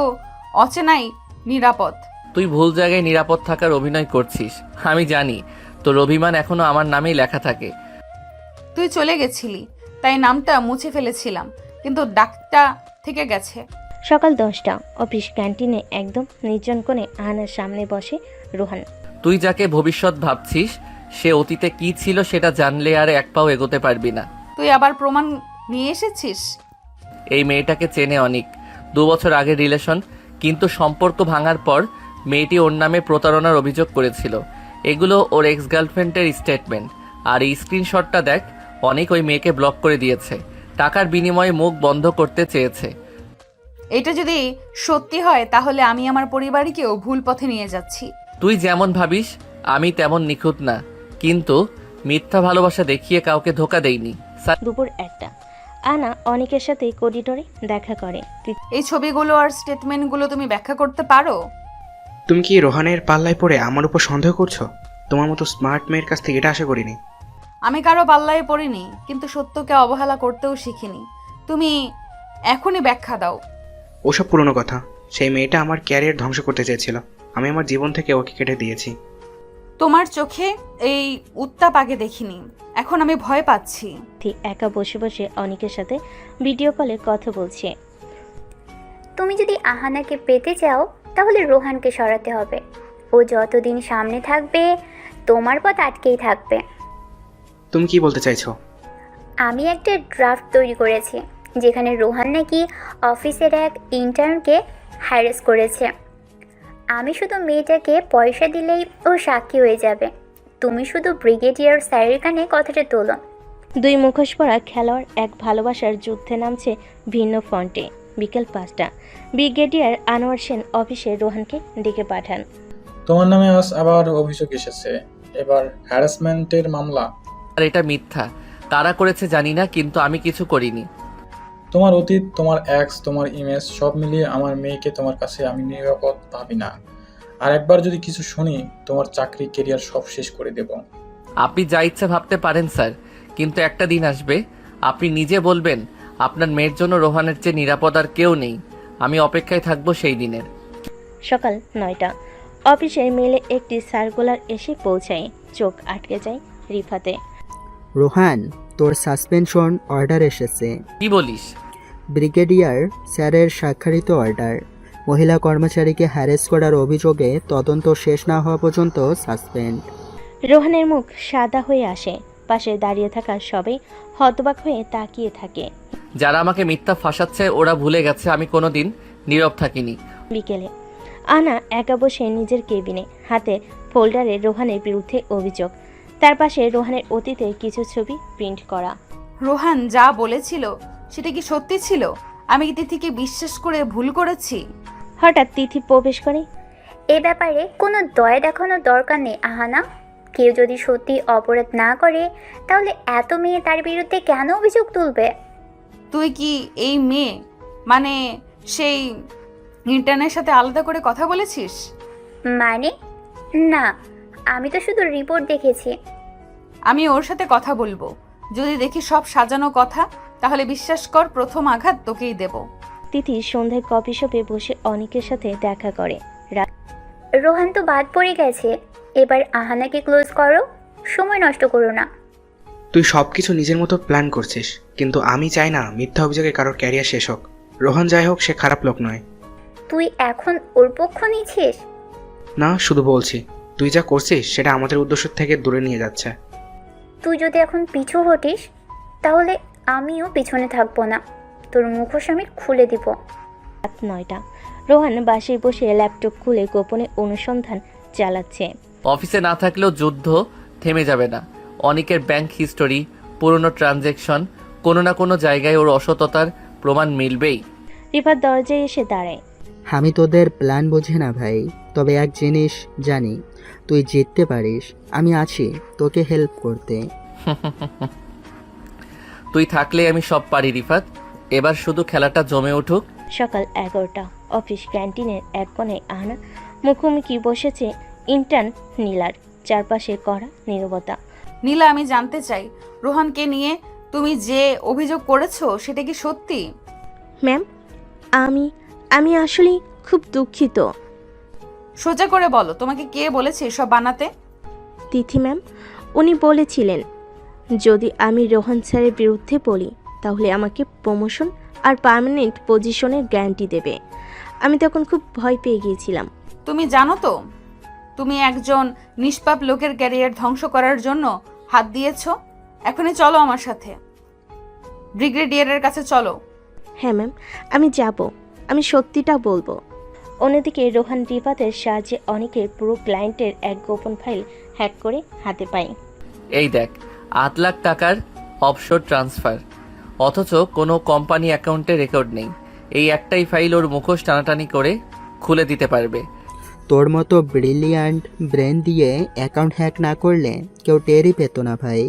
অচেনাই নিরাপদ। তুই ভুল জায়গায় নিরাপদ থাকার অভিনয় করছিস। আমি জানি তোর অভিমান এখনো আমার নামেই লেখা থাকে। তুই চলে গেছিলি তাই নামটা মুছে ফেলেছিলাম, কিন্তু ডাকটা থেকে গেছে। সকাল 10টা। অফিস ক্যান্টিনে একদম নির্জন কোণে আহনার সামনে বসে রোহান। তুই যাকে ভবিষ্যৎ ভাবছিস সে অতীতে কি ছিল সেটা জানলে আর এক পাও এগোতে পারবি না। তুই আবার প্রমাণ নিয়ে এসেছিস? এই মেয়েটাকে চেনে অনিক, 2 বছর আগের রিলেশন, কিন্তু সম্পর্ক ভাঙার পর মেয়েটি ওর নামে প্রতারণার অভিযোগ করেছিল। এগুলো ওর এক্স গার্লফ্রেন্ডের স্টেটমেন্ট। আর এই স্ক্রিনশটটা দেখ, অনেক ওই মেয়েকে ব্লক করে দিয়েছে, টাকার বিনিময়ে মুখ বন্ধ করতে চেয়েছে। এটা যদি সত্যি হয় তাহলে আমি আমার পরিবারকেও ভুল পথে নিয়ে যাচ্ছি। তুই যেমন ভাবিস আমি তেমন নিখুঁত না, কিন্তু মিথ্যা ভালোবাসা দেখিয়ে কাউকে ধোকা দেইনি। দুপুর 1টা। আনা অনেকের সাথে করিডোরে দেখা করে। এই ছবিগুলো আর স্টেটমেন্টগুলো তুমি ব্যাখ্যা করতে পারো? তুমি কি রোহানের পাল্লায় পড়ে আমার উপর সন্দেহ করছো? তোমার মতো স্মার্ট মেয়ের কাছ থেকে এটা আশা করিনি। আমি কারো পাল্লায় পড়িনি, কিন্তু সত্যকে অবহেলা করতেও শিখিনি। তুমি এখনই ব্যাখ্যা দাও। ওসব পুরনো কথা। সেই মেয়েটা আমার ক্যারিয়ার ধ্বংস করতে চেয়েছিল, আমি আমার জীবন থেকে ওকে কেটে দিয়েছি। তোমার চোখে এই উত্তাপ আগে দেখিনি, এখন আমি ভয় পাচ্ছি। একা বসে বসে অনেকের সাথে ভিডিও কলে কথা বলছে। তুমি যদি আহানাকে পেতে চাও তাহলে রোহানকে সরাতে হবে। ও যতদিন সামনে থাকবে তোমার পথ আটকেই থাকবে। তুমি কি বলতে চাইছো? আমি একটা ড্রাফট তৈরি করেছি যেখানে রোহান নাকি অফিসের এক ইন্টার্নকে হ্যারাস করেছে। আমি শুধু মেয়েটাকে পয়সা দিলেই ও সাক্ষী হয়ে যাবে। তুমি শুধু ব্রিগেডিয়ার স্যারের কানে কথাটা তোলো। দুই মুখোশ পরা খেলোয়াড় এক ভালোবাসার যুদ্ধে নামছে ভিন্ন ফ্রন্টে। বিকেল 5টা। ব্রিগেডিয়ার আনোয়ার সেন অফিসে রোহানকে ডেকে পাঠান। তোমার নামে আজ আবার অভিযোগ এসেছে, এবার হ্যারাসমেন্টের মামলা। আর এটা মিথ্যা। কারা করেছে জানি না, কিন্তু আমি কিছু করিনি। তোমার অতীত, তোমার এক্স, তোমার ইমেজ সব মিলিয়ে আমার মেয়েকে তোমার কাছে আমি নিরাপদ ভাবি না। আর একবার যদি কিছু শুনি, তোমার চাকরি কেরিয়ার সব শেষ করে দেব। আপনি যা ইচ্ছা ভাবতে পারেন স্যার, কিন্তু একটা দিন আসবে আপনি নিজে বলবেন আপনার মেয়ের জন্য রোহানের চেয়ে নিরাপদ আর কেউ নেই। আমি অপেক্ষায় থাকবো সেই দিনের। সকাল 9টা। অফিসের মেলে একটি সার্কুলার এসে পৌঁছায়। চোখ আটকে যায় রিফাতে। রোহান, তোর সাসপেনশন অর্ডার এসেছে। কি বলিস? ব্রিগেডিয়ার স্যারের স্বাক্ষরিত অর্ডার। মহিলা কর্মচারীকে হ্যারেস করার অভিযোগে তদন্ত শেষ না হওয়া পর্যন্ত সাসপেন্ড। রোহানের মুখ সাদা হয়ে আসে। পাশে দাঁড়িয়ে থাকা সবাই হতবাক হয়ে তাকিয়ে থাকে। যারা আমাকে মিথ্যা ফাঁসাচ্ছে ওরা ভুলে গেছে আমি কোনোদিন নীরব থাকিনি। বিকেলে আনা একা বসে নিজের কেবিনে, হাতে ফোল্ডারে রোহানের বিরুদ্ধে অভিযোগ। তার পাশে রোহানের অতীতের কিছু ছবি প্রিন্ট করা। রোহান যা বলেছিল সেটা কি সত্যি ছিল? আমি কি তিথিকে বিশ্বাস করে ভুল করেছি? হঠাৎ তিথি প্রবেশ করে। এ ব্যাপারে কোনো দয়া দেখানোর দরকার নেই আহানা। কেউ যদি সত্যি অপরাধ না করে তাহলে এত মেয়ে তার বিরুদ্ধে কেন অভিযোগ তুলবে? তুই কি এই মেয়ে মানে সেই ইন্টার্নের সাথে আলাদা করে কথা বলেছিস? মানে না, আমি তো শুধু রিপোর্ট দেখেছি। আমি ওর সাথে কথা বলবো। যদি দেখি সব সাজানো কথা, তাহলে বিশ্বাস কর প্রথম আঘাত তোকেই দেব। তিথি সন্ধ্যায় কফি শপে বসে অনেকের সাথে দেখা করে। রোহান তো বাদ পড়ে গেছে, এবার আহানাকে ক্লোজ করো, সময় নষ্ট করো না। তুই সব কিছু নিজের মতো প্ল্যান করছিস, কিন্তু আমি চাই না মিথ্যা অভিযোগে কারোর ক্যারিয়ার শেষ হোক। রোহান যাই হোক, সে খারাপ লোক নয়। তুই এখন ওর পক্ষ নিচ্ছিস? না, শুধু বলছি তুই যা করছিস সেটা আমাদের উদ্দেশ্য থেকে দূরে নিয়ে যাচ্ছে। তুই যদি এখন পিছু হটিস তাহলে আমিও পিছনে থাকবো না। তোর মুখোশ আমি খুলে দিব। রাত 9টা। রোহান বাসায় বসে ল্যাপটপ খুলে গোপনে অনুসন্ধান চালাচ্ছে। অফিসে না থাকলেও যুদ্ধ থেমে যাবে না। অনেকের ব্যাংক হিস্টোরি, পুরনো ট্রানজ্যাকশন, কোনো না কোনো জায়গায় ওর অসততার প্রমাণ মিলবেই। রিফাত দরজায় এসে দাঁড়ায়। আমি তোদের প্ল্যান বুঝি না ভাই, তবে এক জিনিস জানি, তুই জিততে পারিস। আমি আছি তোকে হেল্প করতে। তুই থাকলে আমি সব পারি রিফাত। এবার শুধু খেলাটা জমে উঠুক। সকাল 11টা। অফিস ক্যান্টিনের এক কোণে আহনা মুখোমুখি বসেছে ইন্টার্ন নীলার। চারপাশে কড়া নীরবতা। নীলা, আমি জানতে চাই রোহানকে নিয়ে তুমি যে অভিযোগ করেছো সেটা কি সত্যি? ম্যাম, আমি আসলে খুব দুঃখিত। সোজা করে বলো, তোমাকে কে বলেছে এসব বানাতে? তিথি ম্যাম, উনি বলেছিলেন যদি আমি রোহন স্যারের বিরুদ্ধে বলি তাহলে আমাকে প্রমোশন আর পার্মানেন্ট পজিশনের গ্যারান্টি দেবে। আমি তখন খুব ভয় পেয়ে গিয়েছিলাম। তুমি জানো তো তুমি একজন নিষ্পাপ লোকের ক্যারিয়ার ধ্বংস করার জন্য হাত দিয়েছো। এখনই চলো আমার সাথে, ব্রিগেডিয়ারের কাছে চলো। হ্যাঁ ম্যাম, আমি যাব, আমি সত্যিটা বলবো। অন্যদিকে রোহান রিফাতের সাহায্যে অনেকের পুরো ক্লায়েন্টের এক গোপন ফাইল হ্যাক করে হাতে পায়। এই দেখ, 8 লাখ টাকার অফশোর ট্রান্সফার, অথচ কোনো কোম্পানি অ্যাকাউন্টে রেকর্ড নেই। এই একটাই ফাইল ওর মুখোশ টানাটানি করে খুলে দিতে পারবে। তোর মতো ব্রিলিয়ান্ট ব্রেন দিয়ে অ্যাকাউন্ট হ্যাক না করলে কেউ টেরই পেত না ভাই।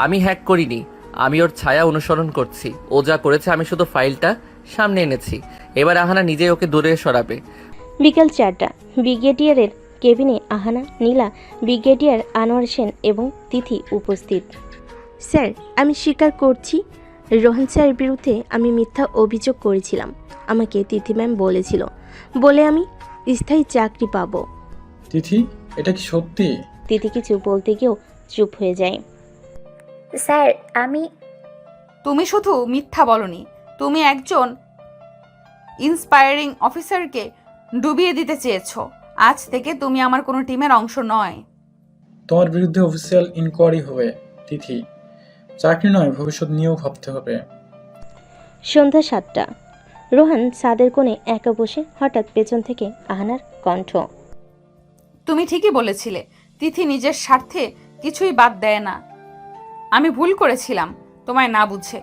আমি হ্যাক করিনি, আমি ওর ছায়া অনুসরণ করছি। ও যা করেছে আমি শুধু ফাইলটা সামনে এনেছি। এবার আহানা নিজেই ওকে দূরে সরাবে। বিকেল 4টা। ব্রিগেডিয়ারের কেবিনে আহানা, নীলা, ব্রিগেডিয়ার আনোয়ার সেন এবং তিথি উপস্থিত। স্যার, আমি স্বীকার করছি, রোহান স্যারের বিরুদ্ধে আমি মিথ্যা অভিযোগ করেছিলাম। আমাকে তিথি ম্যাম বলেছিল বলে আমি স্থায়ী চাকরি পাবো। তিথি, এটা কি সত্যি? তিথি কিছু বলতে গিয়েও চুপ হয়ে যায়। স্যার, আমি তুমি শুধু মিথ্যা বলনি, তুমি একজন ইন্সপায়ারিং অফিসারকে ডুবিয়ে দিতে চেয়েছো। আজ থেকে তুমি আমার কোনো টিমের অংশ নয়। তোমার বিরুদ্ধে অফিসিয়াল ইনকোয়ারি হবে তিথি। চাকরি নয়, ভবিষ্যৎ নিয়েও ভাবতে হবে। সন্ধ্যা 7টা। রোহান ছাদের কোণে একা বসে, হঠাৎ পেছন থেকে আহানার কণ্ঠ। তুমি ঠিকই বলেছিলে, তিথি নিজের স্বার্থে কিছুই বাদ দেয় না। আমি ভুল করেছিলাম তোমায় না বুঝে।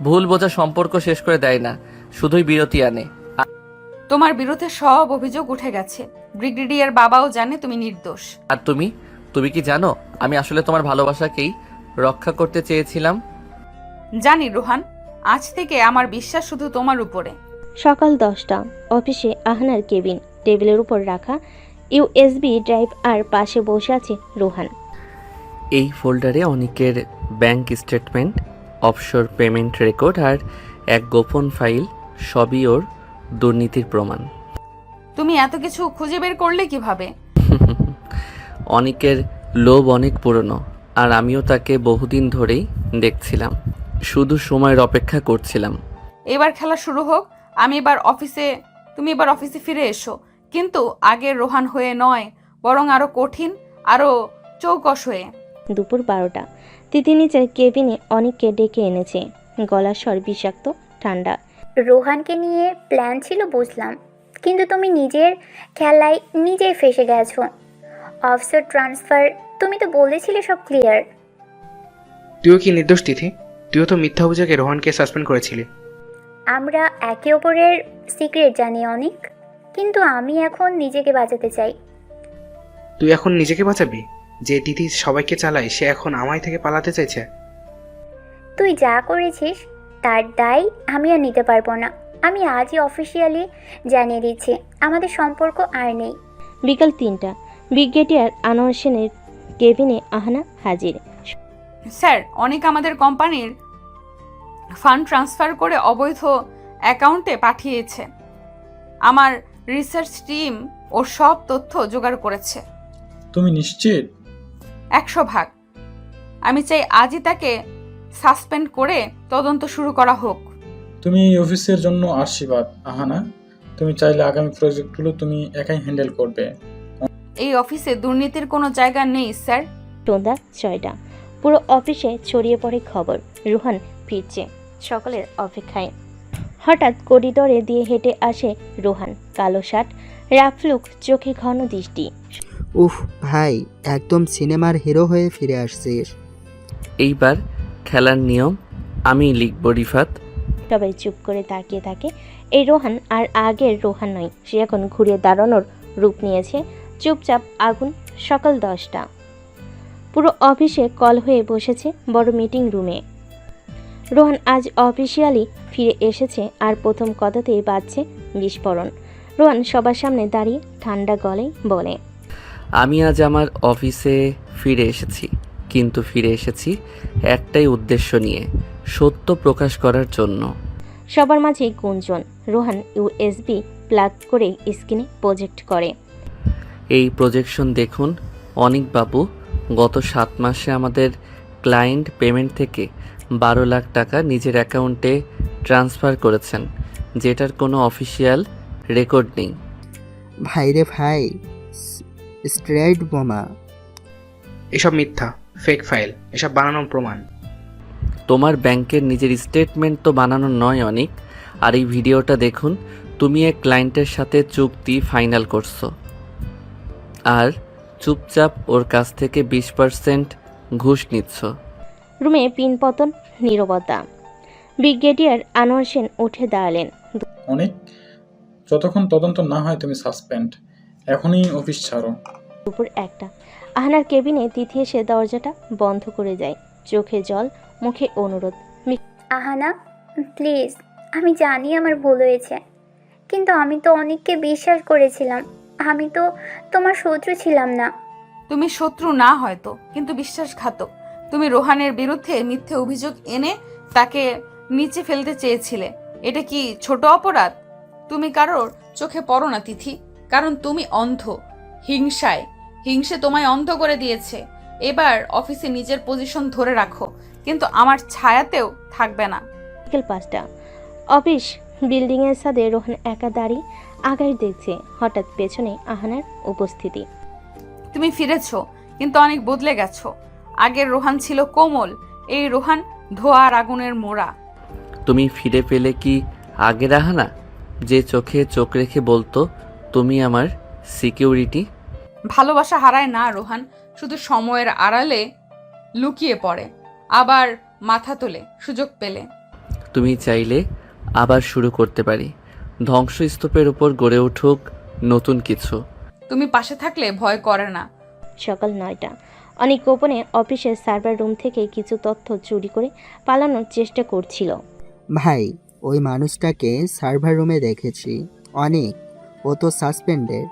ভুল বোঝা সম্পর্ক শেষ করে দেয় না, শুধুই বিরতি আনে। তোমার বিরুদ্ধে সব অভিযোগ উঠে গেছে। ব্রিগেডিয়ার বাবাও জানে তুমি নির্দোষ। আর তুমি কি জানো আমি আসলে তোমার ভালোবাসাকেই রক্ষা করতে চেয়েছিলাম? জানি রোহান, আজ থেকে আমার বিশ্বাস শুধু তোমার উপরে। সকাল 10টা। অফিসে আহানার কেবিন, টেবিলের উপর রাখা ইউএসবি ড্রাইভ আর পাশে বসে আছে রোহান। এই ফোল্ডারে অনেকের bank statement, offshore payment record আর এক গোপন ফাইল, সবই ওর দুর্নীতির প্রমাণ। তুমি এত কিছু খুঁজে বের করলে কিভাবে? অনেকের লোভ অনেক পুরনো, আর আমিও তাকে বহুদিন ধরেই দেখছিলাম, শুধু সময়ের অপেক্ষা করছিলাম। এবার খেলা শুরু হোক। তুমি এবার অফিসে ফিরে এসো, কিন্তু আগের রোহান হয়ে নয়, বরং আরো কঠিন, আরো চৌকস হয়ে। দুপুর 12টা। তিথি নিচের কেবিনে অনেককে ডেকে এনেছে, গলার স্বর বিষাক্ত, ঠান্ডা। রোহানকে নিয়ে প্ল্যান ছিল বুঝলাম, কিন্তু তুমি নিজের খেলায় নিজেই ফেসে গেছো। অফিসার ট্রান্সফার, তুমি তো বলেছিলে সব ক্লিয়ার। তুইও কি নির্দোষ তিথি? তুইও তো মিথ্যা অভিযোগে রোহানকে সাসপেন্ড করেছিলি। আমরা একে অপরের সিক্রেট জানি অনেক, কিন্তু আমি এখন নিজেকে বাঁচাতে চাই। তুই এখন নিজেকে বাঁচাবি? যে তিথি সবাইকে চালায় সে এখন আমায় থেকে পালাতে চাইছে। তুই যা করেছিস তার দায় আমি আর নিতে পারবো না। আমি আজই অফিসিয়ালি জানিয়ে দিচ্ছি, আমাদের সম্পর্ক আর নেই। বিকাল 3টা। ব্রিগেডিয়ার আনোয়ার সেনের কেবিনে আহানা হাজির। স্যার, অনেক আমাদের কোম্পানির ফান্ড ট্রান্সফার করে অবৈধ অ্যাকাউন্টে পাঠিয়েছে। আমার রিসার্চ টিম ওর সব তথ্য জোগাড় করেছে। তুমি নিশ্চিত? 100%। আমি চাই আজই তাকে সাসপেন্ড করে তদন্ত শুরু করা হোক। তুমি এই অফিসের জন্য আশীর্বাদ আহানা। তুমি চাইলে আগামী প্রজেক্টগুলো তুমি একাই হ্যান্ডেল করবে। এই অফিসে দুর্নীতির কোনো জায়গা নেই স্যার। সন্ধ্যা 6টা। পুরো অফিসে ছড়িয়ে পড়ে খবর, রোহান ফিরছে, সকলের অপেক্ষায়। হঠাৎ করিডোরে দিয়ে হেঁটে আসে রোহান, কালো শার্ট, রাফ লুক, চোখে ঘন দৃষ্টি। উফ ভাই, একদম সিনেমার হিরো হয়ে ফিরে আসছিস। এইবার খেলার নিয়ম আমি লিখব রিফাত। সবাই চুপ করে তাকিয়ে থাকে। এই রোহান আর আগের রোহান নয়, সে এখন ঘুরে দাঁড়ানোর রূপ নিয়েছে, চুপচাপ আগুন। সকাল 10টা। পুরো অফিসে কল হয়ে বসেছে বড় মিটিং রুমে। রোহান আজ অফিসিয়ালি ফিরে এসেছে, আর প্রথম কথাতেই বাজছে বিস্ফোরণ। রোহান সবার সামনে দাঁড়িয়ে ঠান্ডা গলায় বলে, আমি আজ আমার অফিসে ফিরে এসেছি, কিন্তু ফিরে এসেছি একটাই উদ্দেশ্য নিয়ে, সত্য প্রকাশ করার জন্য। সবার মাঝে গুঞ্জন। রোহান ইউএসবি প্লাগ করে স্ক্রিনে প্রজেক্ট করে। এই প্রজেকশন দেখুন অনিক বাবু, গত 7 মাসে আমাদের ক্লায়েন্ট পেমেন্ট থেকে 12 লাখ টাকা নিজের অ্যাকাউন্টে ট্রান্সফার করেছেন, যেটার কোনো অফিসিয়াল রেকর্ড নেই। ভাইরে ভাই, স্ট্রেট বোমা। এসব মিথ্যা, ফেক ফাইল, এসব বানানো প্রমাণ। তোমার ব্যাংকের নিজের স্টেটমেন্ট তো বানানো নয় অনেক। আর এই ভিডিওটা দেখুন, তুমি এক ক্লায়েন্টের সাথে চুক্তি ফাইনাল করছো আর চুপচাপ ওর কাছ থেকে 20% ঘুষ নিচ্ছ। রুমে পিনপতন, নীরবতা। ব্রিগেডিয়ার আনোয়ার সেন উঠে দাঁড়ালেন। অনেক, যতক্ষণ তদন্ত না হয় তুমি সাসপেন্ড। এখনই অফিস ছাড়ো। দুপুর 1টা। আহানার কেবিনে তিথি এসে দরজাটা বন্ধ করে যায়, চোখে জল, মুখে অনুরোধ। আহানা, প্লিজ, আমি জানি আমার ভুল হয়েছে, কিন্তু আমি তো অনেককে বিশ্বাস করেছিলাম। আমি তো তোমার শত্রু ছিলাম না। তুমি শত্রু না হয়তো, কিন্তু বিশ্বাসঘাতক। তুমি রোহানের বিরুদ্ধে মিথ্যে অভিযোগ এনে তাকে নিচে ফেলতে চেয়েছিলে। এটা কি ছোট অপরাধ? তুমি কারোর চোখে পড়ো না তিথি, কারণ তুমি অন্ধ। হিংসে তোমায় অন্ধ করে দিয়েছে। এবার অফিসে নিজের পজিশন ধরে রাখো, কিন্তু আমার ছায়াতেও থাকবে না। বিকেল 5টা। অফিস বিল্ডিংয়ের ছাদে রোহান একা দাঁড়িয়ে আকাশ দেখছে। হঠাৎ পেছনে আহানার উপস্থিতি। তুমি ফিরেছো, কিন্তু অনেক বদলে গেছো। আগের রোহান ছিল কোমল, এই রোহান ধোঁয়ার আগুনের মোড়া। তুমি ফিরে পেলে কি আগের আহানা, যে চোখে চোখ রেখে বলতো তুমি আমার সিকিউরিটি? ভালোবাসা হারায় না রোহান, শুধু সময়ের আড়ালে লুকিয়ে পড়ে, আবার মাথা তোলে সুযোগ পেলে। তুমি চাইলে আবার শুরু করতে পারি। ধ্বংসস্তূপের উপর গড়ে উঠুক নতুন কিছু। তুমি পাশে থাকলে ভয় করে না। সকাল 9টা। অনেক গোপনে অফিসের সার্ভার রুম থেকে কিছু তথ্য চুরি করে পালানোর চেষ্টা করছিল। ভাই, ওই মানুষটাকে সার্ভার রুমে দেখেছি। অনেক, ও তো সাসপেন্ডেড।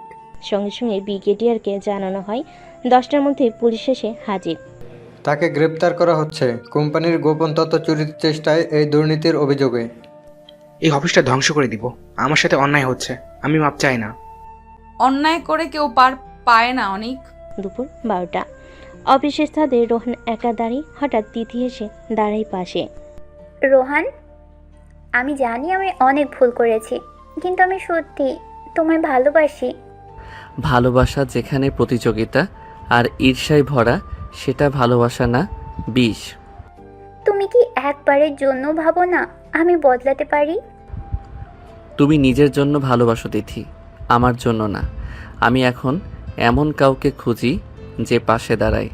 সঙ্গে সঙ্গে ব্রিগেডিয়ারকে জানানো হয়। 10টার মধ্যে পুলিশ এসে হাজির। তাকে গ্রেপ্তার করা হচ্ছে কোম্পানির গোপন তথ্য চুরির চেষ্টায় এই দুর্নীতির অভিযোগে। এই অফিসটা ধ্বংস করে দিব। আমার সাথে অন্যায় হচ্ছে, আমি মাপ চাই না। অন্যায় করে কেউ পার পায় না অনেক। দুপুর 12টা। অফিসের ছাদে রোহান একা দাঁড়িয়ে। হঠাৎ তিথি এসে দাঁড়াই পাশে। রোহান, আমি জানি আমি অনেক ভুল করেছি, কিন্তু আমি সত্যি তোমায় ভালোবাসি। ভালোবাসা যেখানে প্রতিযোগিতা আর ঈর্ষায় ভরা, সেটা ভালোবাসা না, বিষ। তুমি কি একবারের জন্য ভাবো না আমি বদলাতে পারি? তুমি নিজের জন্য ভালোবাসো তিথি, আমার জন্য না। আমি এখন এমন কাউকে খুঁজি যে পাশে দাঁড়ায়,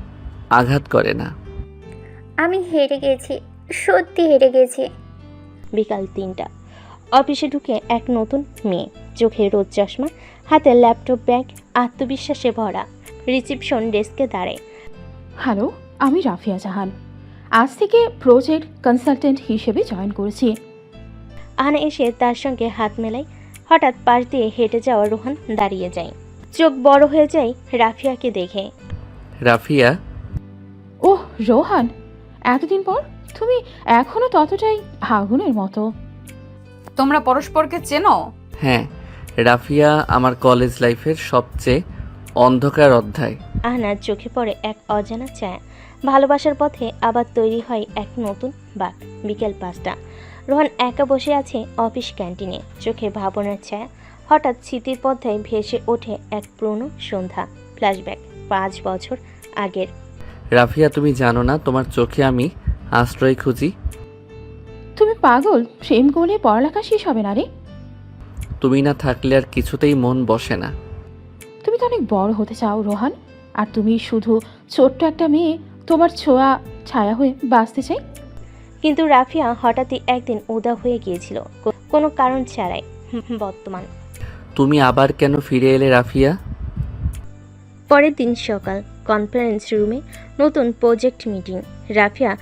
আঘাত করে না। আমি হেরে গেছি, সত্যি হেরে গেছি। বিকাল 3টা। অফিসে ঢুকে এক নতুন মেয়ে। চোখে রোদ চশমা, হাতে ল্যাপটপ ব্যাগ, আত্মবিশ্বাসে ভরা। রিসিপশন ডেস্কে দাঁড়ায়। হ্যালো, আমি রাফিয়া জাহান। আজ থেকে প্রজেক্ট কনসালটেন্ট হিসেবে জয়েন করেছি। আহানা এসে তার সঙ্গে হাত মেলায়। হঠাৎ পাশ দিয়ে হেঁটে যাওয়া রোহান দাঁড়িয়ে যায়। চোখ বড় হয়ে যায় রাফিয়াকে দেখে। রাফিয়া? ওহ রোহান, এতদিন পর তুমি এখনো ততটাই আগুনের মতো। তোমরা পরস্পরকে চেনো? হ্যাঁ, রাফিয়া আমার কলেজ লাইফের সবচেয়ে অন্ধকার অধ্যায়। আহনার চোখে পড়ে এক অজানা ছায়া। ভালোবাসার পথে আবার তৈরি হয় এক নতুন বাঁক। বিকেল 5টা। রোহান একা বসে আছে অফিস ক্যান্টিনে। চোখে ভাবনার ছায়া। হঠাৎ স্মৃতির পর্দায় ভেসে ওঠে এক পুরনো সন্ধ্যা। ফ্ল্যাশব্যাক 5 বছর আগের। রাফিয়া, তুমি জানো না তোমার চোখে আমি আশ্রয় খুঁজি? তুমি পাগল, প্রেম করলে পড়ালেখা শেষ হবে না রে। তুমি না থাকলে আর কিছুতেই মন বসে না। তুমি তো অনেক বড় হতে চাও রোহান, আর তুমি শুধু ছোট্ট একটা মেয়ে, তোমার ছোঁয়া ছায়া হয়ে বাঁচতে চাই। কিন্তু রাফিয়া হঠাৎই একদিন উদা হয়ে গিয়েছিল, কোনো কারণ ছাড়াই। বর্তমান। তুমি আবার কেন ফিরে এলে রাফিয়া? পরের দিন সকাল। কনফারেন্স রুমে নতুন project meeting. Rafia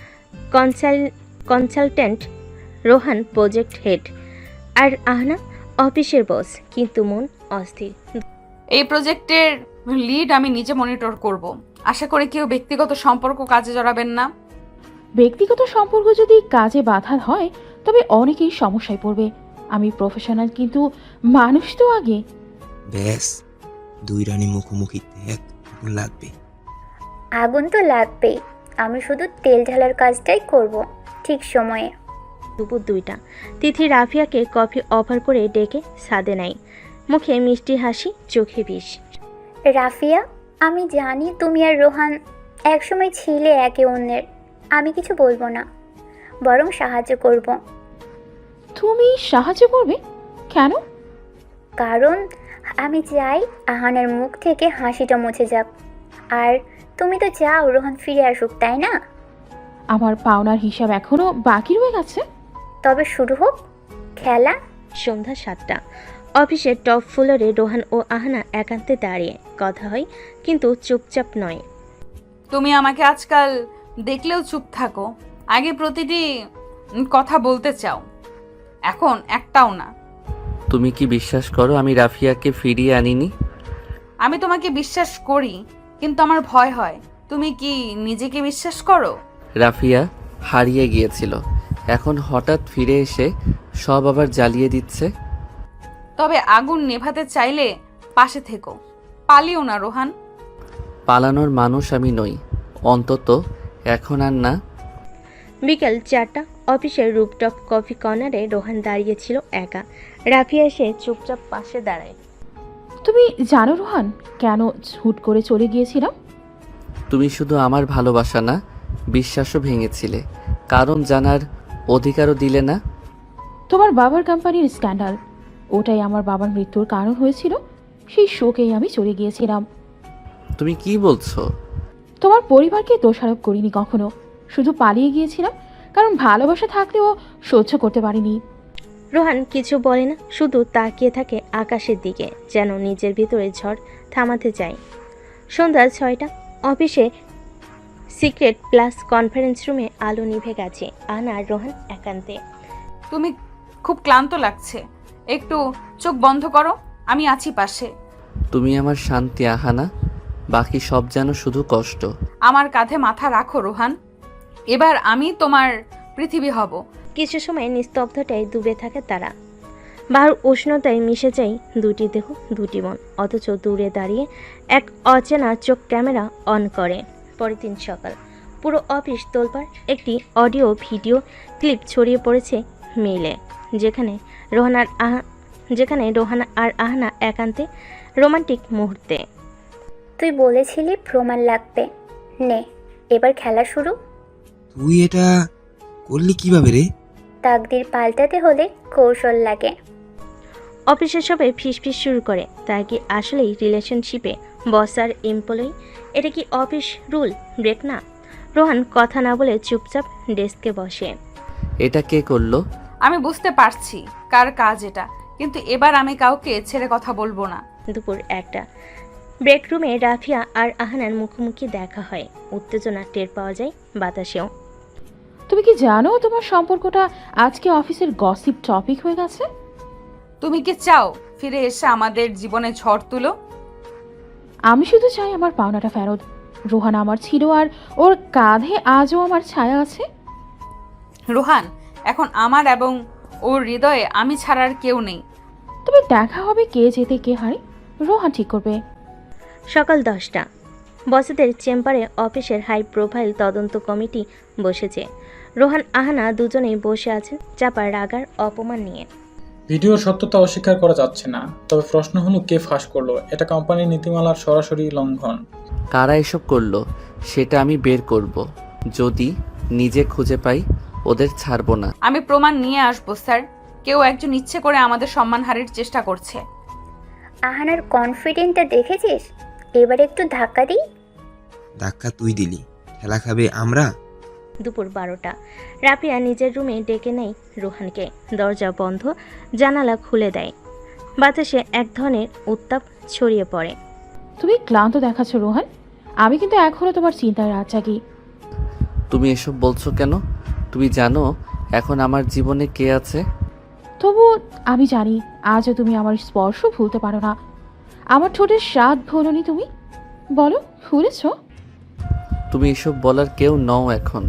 consultant, Rohan project head, আর আহনা অফিসের বস, কিন্তু মন অস্থির। এই প্রজেক্টের লিড আমি নিজে মনিটর করব। আশা করি কেউ ব্যক্তিগত সম্পর্ক কাজে জড়াবেন না। ব্যক্তিগত সম্পর্ক যদি কাজে বাধা হয় তবে অনেকেই সমস্যায় পড়বে। আমি প্রফেশনাল, কিন্তু মানুষ তো আগে। ব্যাস, 2 রানী মুখোমুখি দেখ, আগুন লাগবে। আগুন তো লাগবেই, আমি শুধু তেল ঢালার কাজটাই করব ঠিক সময়ে। দুপুর 2টা। তিথি রাফিয়াকে কফি অফার করে ডেকে ছাদে নেয়। মুখে মিষ্টি হাসি, চোখে বিষ। রাফিয়া, আমি জানি তুমি আর রোহান একসময় ছিলে একে অন্যের। আমি কিছু বলবো না, বরং সাহায্য করব। তুমি সাহায্য করবে? কেন? কারণ আমি চাই আহানের মুখ থেকে হাসিটা মুছে যাক। আর তুমি তো চাও রোহান ফিরে আসুক, তাই না? আমার পাওনার হিসাব এখনো বাকি রয়ে গেছে। তবে শুরু হোক খেলা। সন্ধ্যা 7টা। অফিসের টপ ফ্লোরে রোহান ও আহনা একান্তে দাঁড়িয়ে কথা হয়, কিন্তু চুপচাপ নয়। তুমি আমাকে আজকাল দেখলেও চুপ থাকো। আগে প্রতিটি কথা বলতে চাও, এখন একটাও না। তুমি কি বিশ্বাস করো আমি রাফিয়াকে ফিরিয়ে আনিনি? আমি তোমাকে বিশ্বাস করি, কিন্তু আমার ভয় হয়। তুমি কি নিজেকে বিশ্বাস করো? রাফিয়া হারিয়ে গিয়েছিল, এখন হঠাৎ ফিরে এসে সব আবার জ্বালিয়ে দিচ্ছে। তবে আগুন নেভাতে চাইলে পাশে থেকো, পালিও না রোহান। পালানোর মানুষ আমি নই, অন্তত এখন আর না। বিকেল 4টা, অফিসের রুপটপ কফি কর্নারে রোহান দাঁড়িয়েছিল একা। রাফিয়া এসে চুপচাপ পাশে দাঁড়ায়। তুমি জানো রোহান, কেন হুট করে চলে গিয়েছিলাম? তুমি শুধু আমার ভালোবাসা না, বিশ্বাসও ভেঙেছিলে, কারণ জানার অধিকারও দিলে না। তোমার বাবার কোম্পানির স্ক্যান্ডাল, ওটাই আমার বাবার মৃত্যুর কারণ হয়েছিল। সেই শোকেই আমি চলে গিয়েছিলাম। তুমি কি বলছো? তোমার পরিবারকে দোষারোপ করিনি কখনো, শুধু পালিয়ে গিয়েছিলাম কারণ ভালোবাসা থাকলেও সহ্য করতে পারিনি। রোহান কিছু বলে না, শুধু তাকিয়ে থাকে আকাশের দিকে, যেন নিজের ভিতরে ঝড় থামাতে চায়। সন্ধ্যা 6টা, অফিসে সিক্রেট প্লাস কনফারেন্স রুমে আলো নিভে গেছে। আহনা আর রোহান একান্তে। তুমি খুব ক্লান্ত লাগছে, একটু চোখ বন্ধ করো, আমি আছি পাশে। তুমি আমার শান্তি আহানা, বাকি সব যেন শুধু কষ্ট। আমার কাঁধে মাথা রাখো রোহান, এবার আমি তোমার পৃথিবী হব। কিছু সময় নিস্তব্ধতায় ডুবে থাকে তারা। বাহার উষ্ণতায় মিশে যায় দুটি দেহ, দুটি মন, অথচ দূরে দাঁড়িয়ে এক অচেনা চোখ ক্যামেরা অন করে। পরের দিন সকাল, পুরো অফিস তোলপাড়। একটি অডিও ভিডিও ক্লিপ ছড়িয়ে পড়েছে মেইলে, যেখানে রোহান আর আহনা একান্তে রোমান্টিক মুহূর্তে। তুই বলেছিলি প্রমাণ লাগবে, নে এবার খেলা শুরু। তুই এটা করলি কিভাবে রে? তাকদির পাল্টাতে হলে কৌশল লাগে। অফিসের সবাই ফিসফিস শুরু করে, তা কি আসলেই রিলেশনশিপে বস আর এমপ্লয়ি? এটা কি অফিস রুল ব্রেক না? রোহান কথা না বলে চুপচাপ ডেস্কে বসে। এটা কে করলো? আমি বুঝতে পারছি কার কাজ এটা, কিন্তু এবার আমি কাউকে ছেড়ে কথা বলবো না। দুপুর 1টা, ব্রেক রুমে রাফিয়া আর আহানার মুখোমুখি দেখা হয়। উত্তেজনা টের পাওয়া যায় বাতাসেও। তুমি কি জানো তোমার সম্পর্কটা আজকে অফিসের গসিপ টপিক হয়ে গেছে? তুমি কি চাও ফিরে এসে আমাদের জীবনে ঝড় তুলো? আমি শুধু চাই আমার পাওনাটা ফেরত। রোহান আমার ছিল, আর ওর কাঁধে আজও আমার ছায়া আছে। রোহান এখন আমার এবং ওর হৃদয়ে আমি ছাড়ার কেউ নেই। তবে দেখা হবে কে জেতে কে হারে, রোহান ঠিক করবে। সকাল 10টা, বসেদের চেম্বারে অফিসের হাই প্রোফাইল তদন্ত কমিটি বসেছে। রোহান আহানা দুজনেই বসে আছেন চাপা রাগার অপমান নিয়ে। ভিডিওর সত্যতা অস্বীকার করা যাচ্ছে না, তবে প্রশ্ন হলো কে ফাঁস করলো। এটা কোম্পানির নীতিমালার সরাসরি লঙ্ঘন। কারা এসব করলো সেটা আমি বের করব। যদি নিজে খুঁজে পাই ওদের ছাড়বো না। আমি প্রমাণ নিয়ে আসবো স্যার। কেউ একজন ইচ্ছে করে আমাদের সম্মানহানির চেষ্টা করছে। আহানার কনফিডেন্টটা দেখেছিস? এবার একটু ধাক্কা দিই। ধাক্কা তুই দিলি, খেলা খাবে আমরা। দুপুর 12টা, রাফিয়া নিজের রুমে ডেকে নেয় রোহানকে। দরজা বন্ধ, জানালা খুলে দেয়। বাতাসে এক ধরনের উত্তাপ ছড়িয়ে পড়ে। তুমি ক্লান্ত দেখাচ্ছ রোহান, আমি কিন্তু এখনো তোমার চিন্তায় রাত জাগি। তুমি এসব বলছো কেন? তুমি জানো এখন আমার জীবনে কে আছে? তবু আমি জানি আজও তুমি আমার স্পর্শ ভুলতে পারো না। আমার ঠোঁটের স্বাদ ভোলনি তুমি, বলো ভুলেছ? তুমি এসব বলার কেউ নও এখন।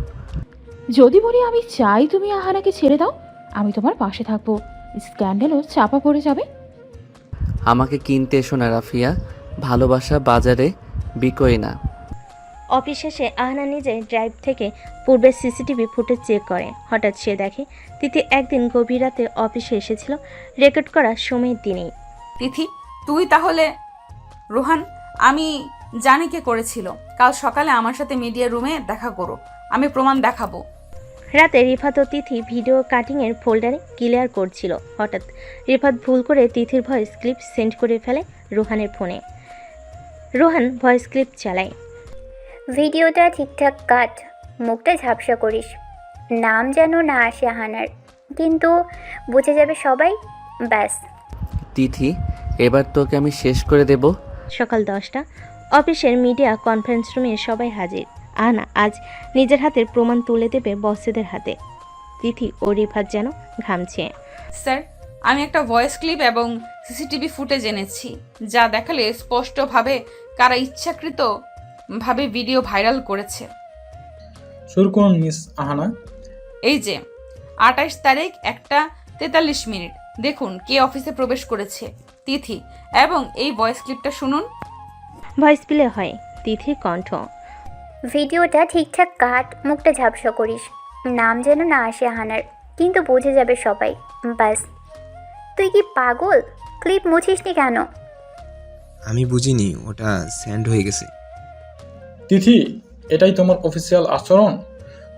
যদি বলি আমি চাই তুমি আহানাকে ছেড়ে দাও, আমি তোমার পাশে থাকবো। স্ক্যান্ডেলও চাপা পড়ে যাবে। আমাকে কিনতে এসো না রাফিয়া, ভালোবাসা বাজারে বিকোয় না। অফিস শেষে আহনা নিজে ড্রাইভ থেকে পূর্বের সিসিটিভি ফুটেজ চেক করে। হঠাৎ সে দেখে তিথি একদিন গভীর রাতে অফিসে এসেছিল, রেকর্ড করা সময়ের দিনেই। তিথি, তুই তাহলে? রোহান, আমি জানি কে করেছিল। কাল সকালে আমার সাথে মিডিয়া রুমে দেখা করো, আমি প্রমাণ দেখাবো। রাতে রিফাত ও তিথি ভিডিও কাটিংয়ের ফোল্ডারে ক্লিয়ার করছিল। হঠাৎ রিফাত ভুল করে তিথির ভয়েস ক্লিপ সেন্ড করে ফেলে রোহানের ফোনে। রোহান ভয়েস ক্লিপ চালায়। ভিডিওটা ঠিকঠাক কাট, মুখটা ঝাপসা করিস, নাম যেন না আসে আহানার, কিন্তু বুঝে যাবে সবাই। ব্যাস। তিথি, এবার তোকে আমি শেষ করে দেব। সকাল 10টা, অফিসের মিডিয়া কনফারেন্স রুমে সবাই হাজির। আহানা আজ নিজের হাতের প্রমাণ তুলে দেবে বসেদের হাতে। তিথি ও রিফাত যেন ঘামছে। স্যার, আমি একটা ভয়েস ক্লিপ এবং সিসিটিভি ফুটেজ এনেছি, যা দেখালে স্পষ্টভাবে কারা ইচ্ছাকৃতভাবে ভিডিও ভাইরাল করেছে। শুরু করুন মিস আহানা। এই যে 28 তারিখ 1:43 দেখুন কে অফিসে প্রবেশ করেছে, তিথি। এবং এই ভয়েস ক্লিপটা শুনুন। ভয়েস প্লে হয় তিথির কণ্ঠ। ভিডিওটা ঠিকঠাক কাট, মুখটা ঝাপসা করিস, নাম যেন না আসে আহানার, কিন্তু বুঝে যাবে সবাই। বাস। তুই কি পাগল? ক্লিপ মুছিসনি কেন? আমি বুঝিনি, ওটা স্যান্ড হয়ে গেছে। তিথি, এটাই তোমার অফিসিয়াল আচরণ?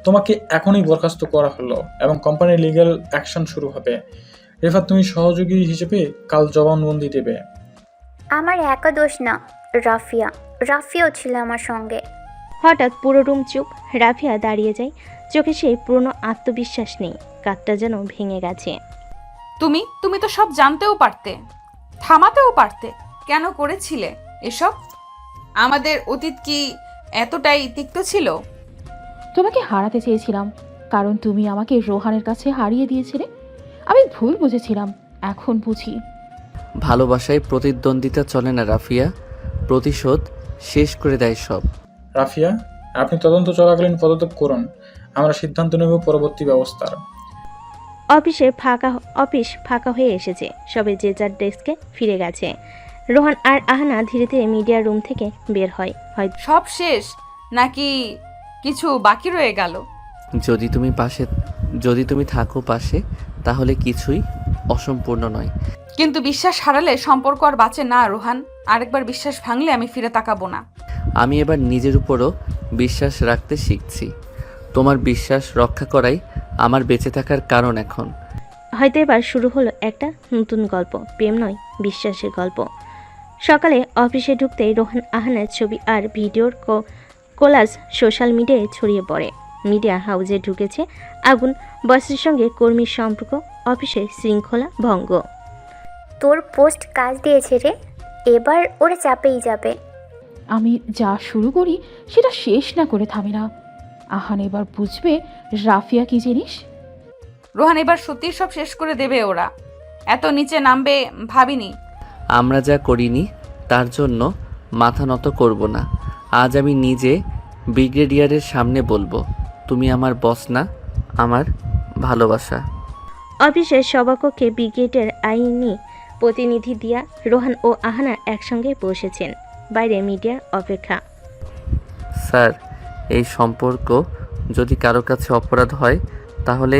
তোমাকে এখনই বরখাস্ত করা হলো এবং কোম্পানির লিগ্যাল অ্যাকশন শুরু হবে। রেফাত, তুমি সহযোগী হিসেবে কাল জবানবন্দি দেবে। আমার একা দোষ না, রাফিয়াও ছিল আমার সঙ্গে। হঠাৎ পুরো রুম চুপ। রাফিয়া দাঁড়িয়ে যায়, চোখে সেই পুরনো আত্মবিশ্বাস নেই, কাঁধটা যেন ভেঙে গেছে। তুমি তো সব জানতেও পারতে, থামাতেও পারতে। কেন করেছিলে এসব? আমাদের অতীত কি এতটাই তিক্ত ছিল? তোমাকে হারাতে চেয়েছিলাম, কারণ তুমি আমাকে রোহানের কাছে হারিয়ে দিয়েছিলে। আমি ভুল বুঝেছিলাম, এখন বুঝি। ভালোবাসায় প্রতিদ্বন্দ্বিতা চলে না রাফিয়া, প্রতিশোধ শেষ করে দেয় সব। রাফিয়া, আপনি তদন্ত চলাকালীন পদত্যাগ করুন, আমরা সিদ্ধান্ত নেব পরবর্তী ব্যবস্থার। অফিস ফাঁকা হয়ে এসেছে, সবে যে যার ডেস্কে ফিরে গেছে। রোহান আর আহানা ধীরে ধীরে মিডিয়া রুম থেকে বের হয়। সব শেষ নাকি কিছু বাকি রয়ে গেল? যদি তুমি থাকো পাশে, তাহলে কিছুই অসম্পূর্ণ নয়। কিন্তু বিশ্বাস হারালে সম্পর্ক আর বাঁচে না রোহান। আরেকবার বিশ্বাস ভাঙলে আমি ফিরে তাকাবো না। আমি এবার নিজের উপরও বিশ্বাস রাখতে শিখছি। তোমার বিশ্বাস রক্ষা করাই আমার বেঁচে থাকার কারণ এখন। হয়তো এবার শুরু হলো একটা নতুন গল্প, প্রেম নয়, বিশ্বাসের গল্প। সকালে অফিসে ঢুকতেই রোহান আহানার ছবি আর ভিডিওর কোলাজ সোশ্যাল মিডিয়ায় ছড়িয়ে পড়ে। মিডিয়া হাউসে ঢুকেছে আগুন, বসের সঙ্গে কর্মীর সম্পর্ক, অফিসের শৃঙ্খলা ভঙ্গ। তোর পোস্ট কাজ দিয়েছে রে, এবার ওরা চাপেই যাবে। আমি যা শুরু করি সেটা শেষ না করে থামি না। আহান এবার বুঝবে রাফিয়া কি জিনিস। রোহান, এবার সত্যি সব শেষ করে দেবে ওরা। এত নিচে নামবে ভাবিনি। আমরা যা করিনি তার জন্য মাথা নত করব না। আজ আমি নিজে ব্রিগেডিয়ারের সামনে বলবো, তুমি আমার বস না, আমার ভালোবাসা। অফিসের সভাকক্ষে ব্রিগেডের আইনি প্রতিনিধি দিয়া রোহান ও আহানা একসঙ্গে বসেছেন। বাইরে মিডিয়ার অপেক্ষা। স্যার, এই সম্পর্ক যদি কারো কাছে অপরাধ হয় তাহলে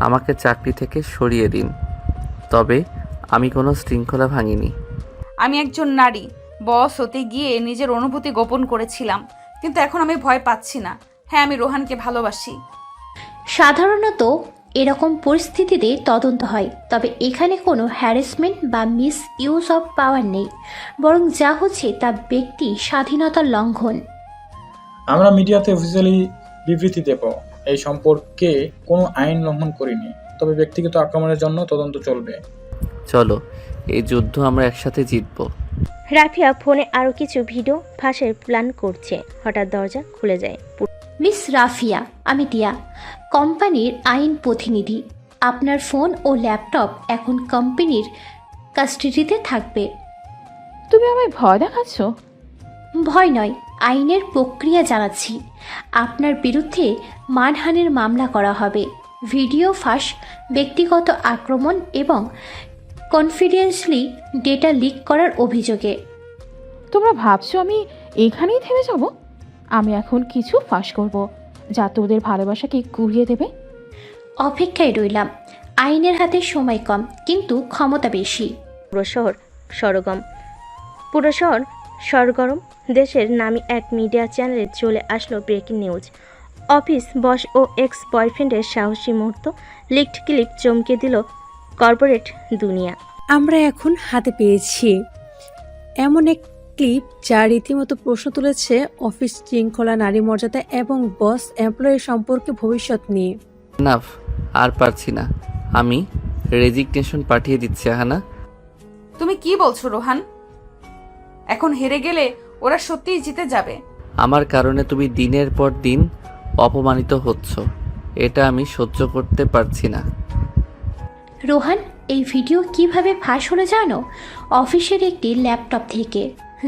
আমাকে চাকরি থেকে সরিয়ে দিন, তবে আমি কোনো শৃঙ্খলা ভাঙিনি। আমি একজন নারী, বস হতে গিয়ে নিজের অনুভূতি গোপন করেছিলাম, কিন্তু এখন আমি ভয় পাচ্ছি না। হ্যাঁ, আমি রোহানকে ভালোবাসি। সাধারণত এরকম পরিস্থিতিতে তদন্ত হয়, তবে এখানে কোনো হ্যারাসমেন্ট বা মিস ইউজ অফ পাওয়ার নেই, বরং যা হচ্ছে তা ব্যক্তি স্বাধীনতার লঙ্ঘন। আমরা মিডিয়াতে অফিসিয়ালি বিবৃতি দেব, এই সম্পর্কে কোনো আইন লঙ্ঘন করিনি, তবে ব্যক্তিগত আক্রমণের জন্য তদন্ত চলবে। চলো, এই যুদ্ধ আমরা একসাথে জিতবো। রাফিয়া ফোনে আরও কিছু ভিডিও ফাঁসের প্ল্যান করছে। হঠাৎ দরজা খুলে যায়। মিস রাফিয়া, আমি টিয়া, কোম্পানির আইন প্রতিনিধি। আপনার ফোন ও ল্যাপটপ এখন কোম্পানির কাস্টাডিতে থাকবে। তুমি আমায় ভয় দেখাচ্ছ? ভয় নয়, আইনের প্রক্রিয়া জানাচ্ছি। আপনার বিরুদ্ধে মানহানির মামলা করা হবে, ভিডিও ফাঁস, ব্যক্তিগত আক্রমণ এবং কনফিডেন্সিয়ালি ডেটা লিক করার অভিযোগে। তোমরা ভাবছো আমি এখানেই থেমে যাব? আমি এখন কিছু ফাঁস করব যা তোদের ভালোবাসাকে গুড়িয়ে দেবে। অপেক্ষায় রইলাম। আইনের হাতে সময় কম, কিন্তু ক্ষমতা বেশি। পুরো শহর সরগরম। দেশের নামী এক মিডিয়া চ্যানেলে চলে আসলো ব্রেকিং নিউজ। অফিস বস ও এক্স বয়ফ্রেন্ডের সাহসী মুহূর্ত, লিকড ক্লিপ চমকে দিল কর্পোরেট দুনিয়া। আমরা এখন হাতে পেয়েছি এমন এক ক্লিপ যা রীতিমতো প্রশ্ন তুলেছে অফিস শৃঙ্খলা, নারী মর্যাদা এবং বস এমপ্লয়ি সম্পর্কে ভবিষ্যৎ নিয়ে। নাফ, আর পারছি না, আমি রেজিগনেশন পাঠিয়ে দিচ্ছি। আহানা, তুমি কি বলছো রোহান? এখন হেরে গেলে ওরা সত্যিই জিতে যাবে। আমার কারণে তুমি দিনের পর দিন অপমানিত হচ্ছ, এটা আমি সহ্য করতে পারছি না। রোহান, এই ভিডিও কিভাবে ফাঁস হলো জানো? অফিসের একটি ল্যাপটপ থেকে,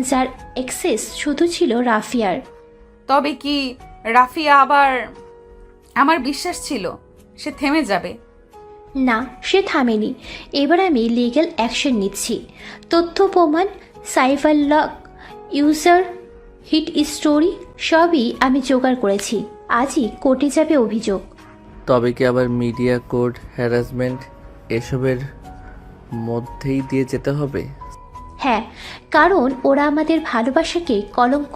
যার অ্যাক্সেস শুধু ছিল রাফিয়ার। তবে কি রাফিয়া আবার? আমার বিশ্বাস ছিল সে থেমে যাবে। না, সে থামেনি। এবার আমি লিগ্যাল অ্যাকশন নিচ্ছি। তথ্য প্রমাণ, cyber lock, user hit story সবই আমি জোগাড় করেছি। আজই কোর্টে যাবে অভিযোগ। তবে কি আবার মিডিয়া কোড, হ্যারাসমেন্ট এসবের মধ্যেই দিয়ে যেতে হবে? হ্যাঁ, কারণ ওরা আমাদের ভালোবাসাকে কলঙ্ক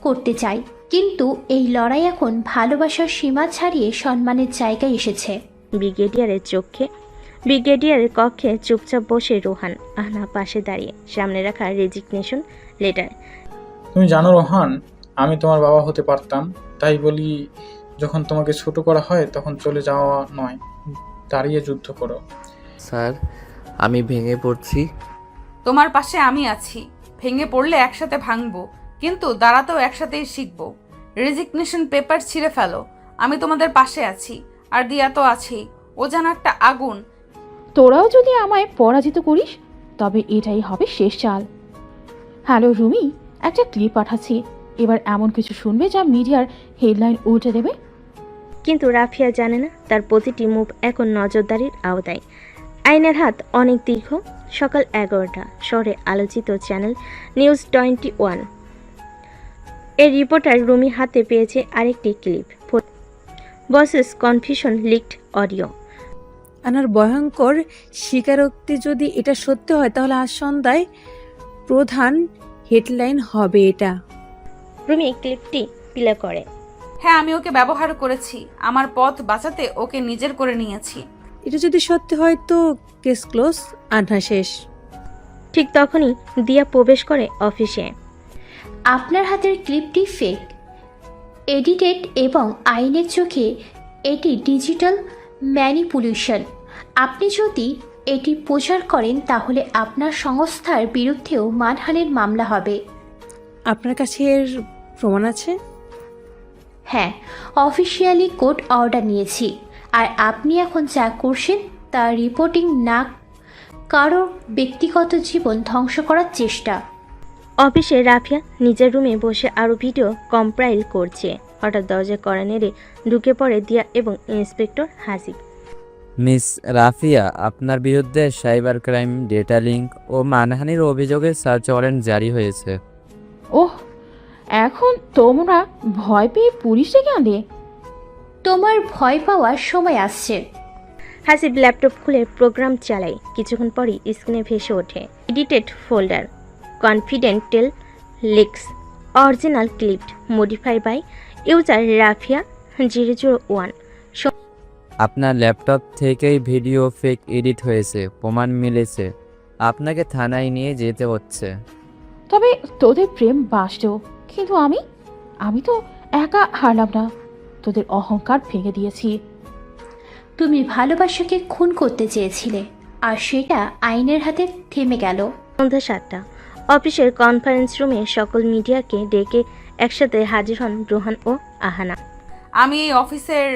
করতে চায়। কিন্তু এই লড়াই এখন ভালোবাসার সীমা ছাড়িয়ে সম্মানের জায়গায় এসেছে। ব্রিগেডিয়ারের কক্ষে চুপচাপ বসে রোহান, আহনা পাশে দাঁড়িয়ে, সামনে রাখা রেজিগনেশন লেটার। তুমি জানো রোহান, আমি তোমার বাবা হতে পারতাম, তাই বলি যখন তোমাকে ছোট করা হয় তখন চলে যাওয়া নয়, দাঁড়িয়ে যুদ্ধ করো। স্যার, আমি ভেঙে পড়ছি। তোমার পাশে আমি আছি। ভেঙে পড়লে একসাথে ভাঙবো, কিন্তু দাঁড়াতেও একসাথেই শিখবো। রেজিগনেশন পেপার ছিঁড়ে ফেলো, আমি তোমাদের পাশে আছি। আর দিয়া তো আছেই, ও যেন একটা আগুন। তোরাও যদি আমায় পরাজিত করিস তবে এটাই হবে শেষ চাল। হ্যালো রুমি, একটা ক্লিপ পাঠাচ্ছি, এবার এমন কিছু শুনবে যা মিডিয়ার হেডলাইন উল্টে দেবে। কিন্তু রাফিয়া জানে না তার প্রতিটি মুভ এখন নজরদারির আওতায়। আইনের হাত অনেক দীর্ঘ। সকাল 11টা, শহরে আলোচিত চ্যানেল নিউজ 21 এর রিপোর্টার রুমি হাতে পেয়েছে আরেকটি clip. Buses confusion leaked audio. আনার ভয়ঙ্কর স্বীকারোক্তি যদি এটা সত্যি হয় তাহলে আজ সন্ধ্যায় প্রধান হেডলাইন হবে এটা। রুমি ক্লিপটি প্লে করে। হ্যাঁ, আমি ওকে ব্যবহার করেছি, আমার পথ বাঁচাতে ওকে নিজের করে নিয়েছি। এটা যদি সত্যি হয় তো কেস ক্লোজ, আন্না শেষ। ঠিক তখনই দিয়া প্রবেশ করে অফিসে। আপনার হাতের ক্লিপটি ফেক, এডিটেড এবং আইনের চোখে এটি ডিজিটাল ম্যানিপুলেশন। আপনি যদি এটি প্রচার করেন তাহলে আপনার সংস্থার বিরুদ্ধেও মানহানির মামলা হবে। আপনার কাছে এর প্রমাণ আছে? হ্যাঁ, অফিসিয়ালি কোর্ট অর্ডার নিয়েছি। আর আপনি এখন যা করছেন তা রিপোর্টিং না, কারোর ব্যক্তিগত জীবন ধ্বংস করার চেষ্টা। অফিসে রাফিয়া নিজের রুমে বসে আরও ভিডিও কম্পাইল করছে। হঠাৎ দরজা কড়া নেড়ে ঢুকে পড়ে দিয়া এবং ইন্সপেক্টর হাসিব। মিস রাফিয়া, আপনার বিরুদ্ধে সাইবার ক্রাইম, ডেটা লিঙ্ক ও মানহানির অভিযোগে সার্চ ওয়ারেন্ট জারি হয়েছে। ওহ, এখন তোমরা ভয় পেয়ে পুলিশ ডেকে আনলে? তোমার ভয় পাওয়ার সময় আসছে। হাসিব ল্যাপটপ খুলে প্রোগ্রাম চালায়। কিছুক্ষণ পরই স্ক্রিনে ভেসে ওঠে edited folder, confidential leaks, original clip, modify by user Rafia 001। আপনার ল্যাপটপ থেকেই ভিডিও ফেক এডিট হয়েছে, প্রমাণ মিলেছে। আপনাকে থানায় নিয়ে যেতে হচ্ছে। তবে তোদের প্রেম বাসত, কিন্তু আমি তো একা হারলাম না, তোদের অহংকার ভেঙে দিয়েছি। তুমি ভালোবাসাকে খুন করতে চেয়েছিলে, আর সেটা আইনের হাতে থেমে গেল। সন্ধ্যা 7টা, অফিসের কনফারেন্স রুমে সকল মিডিয়াকে ডেকে একসাথে হাজির হন রোহান ও আহানা। আমি এই অফিসের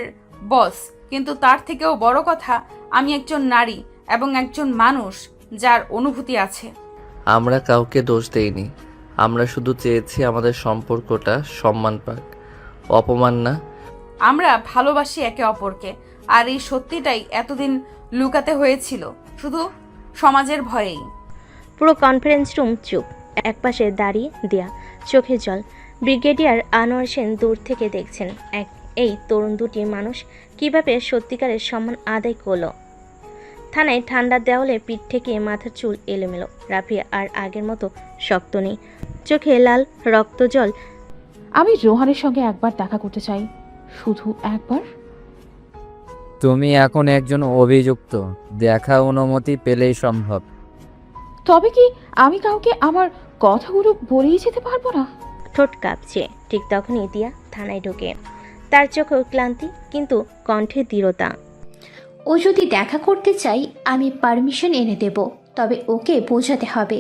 বস, কিন্তু তার থেকেও বড় কথা, আমি একজন নারী এবং একজন মানুষ যার অনুভূতি আছে। আমরা কাউকে দোষ দেইনি, আমরা শুধু চেয়েছি আমাদের সম্পর্কটা সম্মান পাক, অপমান না। আমরা ভালোবাসি একে অপরকে, আর এই সত্যিটাই এতদিন লুকাতে হয়েছিল শুধু সমাজের ভয়েই। পুরো কনফারেন্স রুম চুপ। একপাশে দাঁড়িয়ে দেয়া, চোখে জল। ব্রিগেডিয়ার আনোয়ার সেন দূর থেকে দেখছেন এই তরুণ দুটি মানুষ কিভাবে সত্যিকারের সম্মান আদায় করলো। থানায় ঠান্ডা দেওয়ালে পিঠ থেকে মাথার চুল এলোমেলো। রাফিয়া আর আগের মতো শক্ত নেই, চোখে লাল রক্ত জল। আমি রোহানের সঙ্গে একবার দেখা করতে চাই, শুধু একবার। তুমি এখন একজন অভিযুক্ত, দেখা অনুমতি পেলেই সম্ভব। তবে কি আমি কাউকে আমার কথাগুলো বলেই যেতে পারবো না? ঠোঁট কাঁপছে। ঠিক তখনই দিয়া থানায় ঢোকে। তার চোখেও ক্লান্তি, কিন্তু কণ্ঠে দৃঢ়তা। ও যদি দেখা করতে চাই আমি পারমিশন এনে দেব, তবে ওকে বোঝাতে হবে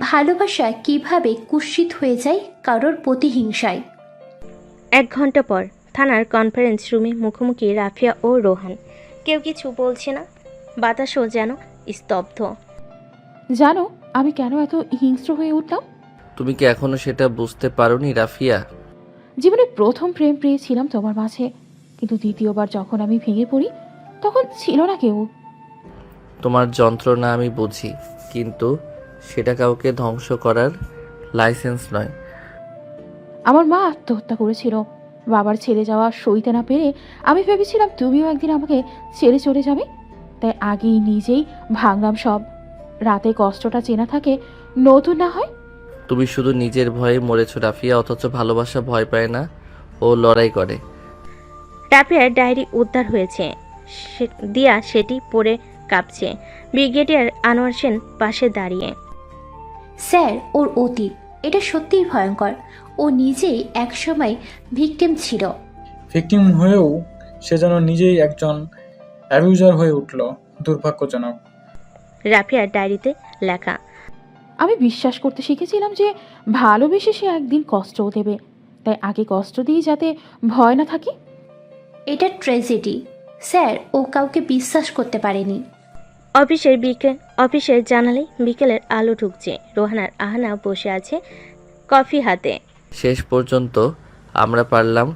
ভালোবাসা কিভাবে কুৎসিত হয়ে যায় কারোর প্রতিহিংসায়। 1 ঘন্টা পর থানার কনফারেন্স রুমে মুখোমুখি রাফিয়া ও রোহান। কেউ কিছু বলছে না, বাতাসও যেন স্তব্ধ। জানো আমি কেন এত হিংস্র হয়ে উঠলাম? তুমি কি এখনো সেটা বুঝতে পারোনি রাফিয়া? জীবনে প্রথম প্রেম পেয়েছিলাম তোমার মাঝে, কিন্তু দ্বিতীয়বার যখন আমি ভেঙে পড়ি তখন ছিল না কেউ। তোমার যন্ত্রণা আমি বুঝি, কিন্তু সেটা কাউকে ধ্বংস করার লাইসেন্স নয়। আমার মা আত্মহত্যা করেছিল বাবার ছেড়ে যাওয়া সইতে না পেরে। আমি ভেবেছিলাম তুমিও একদিন আমাকে ছেড়ে চলে যাবে, তাই আগেই নিজেই ভাঙলাম সব। রাতে কষ্টটা চেনা থাকে, নতুন না হয়। তুমি শুধু নিজের ভয়ে মরেছো রাফিয়া, অথচ ভালোবাসা ভয় পায় না, ও লড়াই করে। রাফিয়ার ডায়েরি উদ্ধার হয়েছে। দিয়া সেটি পড়ে কাঁপছে। ব্রিগেডিয়ার আনোয়ার সেন পাশে দাঁড়িয়ে। স্যার, ওর অতীত এটা সত্যিই ভয়ঙ্কর। ও নিজেই একসময় ভিকটিম ছিল। ভিকটিম হয়েও সে যেন নিজেই একজন অ্যাবিউজার হয়ে উঠল। দুর্ভাগ্যজনক। রাফিয়ার ডায়েরিতে লেখা। আমি বিশ্বাস করতে শিখেছিলাম যে ভালোবেসে সে একদিন কষ্টও দেবে, তাই আগে কষ্ট দিই যাতে ভয় না থাকে। এটা ট্র্যাজেডি স্যার, ও কাউকে বিশ্বাস করতে পারেনি। অফিসের জানালে বিকেলের আলো ঢুকছে। রোহান আর আহানা বসে আছে কফি হাতে। শেষ পর্যন্ত আমরা পারলাম,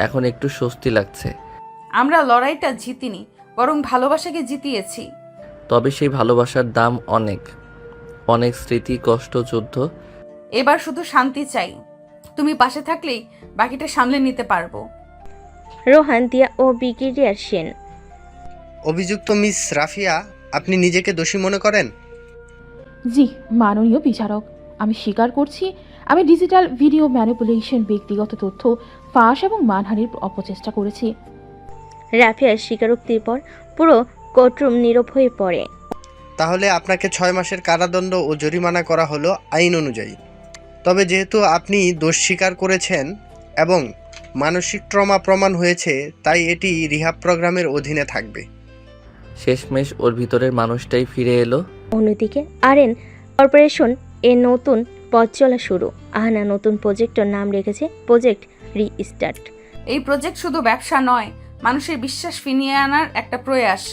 এখন একটু স্বস্তি লাগছে। আমরা লড়াইটা জিতিনি, বরং ভালোবাসাকে জিতিয়েছি। তবে সেই ভালোবাসার দাম অনেক, অনেক স্মৃতি, কষ্ট, যুদ্ধ। এবার শুধু শান্তি চাই। তুমি পাশে থাকলেই বাকিটা সামলে নিতে পারবো। রোহান, দিয়া ও ব্রিগেডিয়ার সেন। অভিযুক্ত মিস রাফিয়া, আপনি নিজেকে দোষী মনে করেন? জি মাননীয় বিচারক, আমি স্বীকার করছি আমি ডিজিটাল ভিডিও ম্যানিপুলেশন, ব্যক্তিগত তথ্য ফাঁস এবং মানহানির অপচেষ্টা করেছি। রাফিয়ার স্বীকারোক্তির পর পুরো কোর্টরুম নীরব হয়ে পড়ে। তাহলে আপনাকে 6 মাসের কারাদণ্ড ও জরিমানা করা হলো আইন অনুযায়ী। তবে যেহেতু আপনি দোষ স্বীকার করেছেন এবং মানসিক ট্রমা প্রমাণ হয়েছে, তাই এটি রিহাব প্রোগ্রামের অধীনে থাকবে। শেষমেশ ওর ভিতরের মানুষটাই ফিরে এলো। অন্যদিকে আরএন কর্পোরেশন এ নতুন পথ চলা শুরু। আহানা নতুন প্রজেক্টের নাম রেখেছে প্রজেক্ট রিস্টার্ট। এই প্রজেক্ট শুধু ব্যবসা নয়, মানুষের বিশ্বাস ফিরিয়ে আনার একটা প্রয়াস।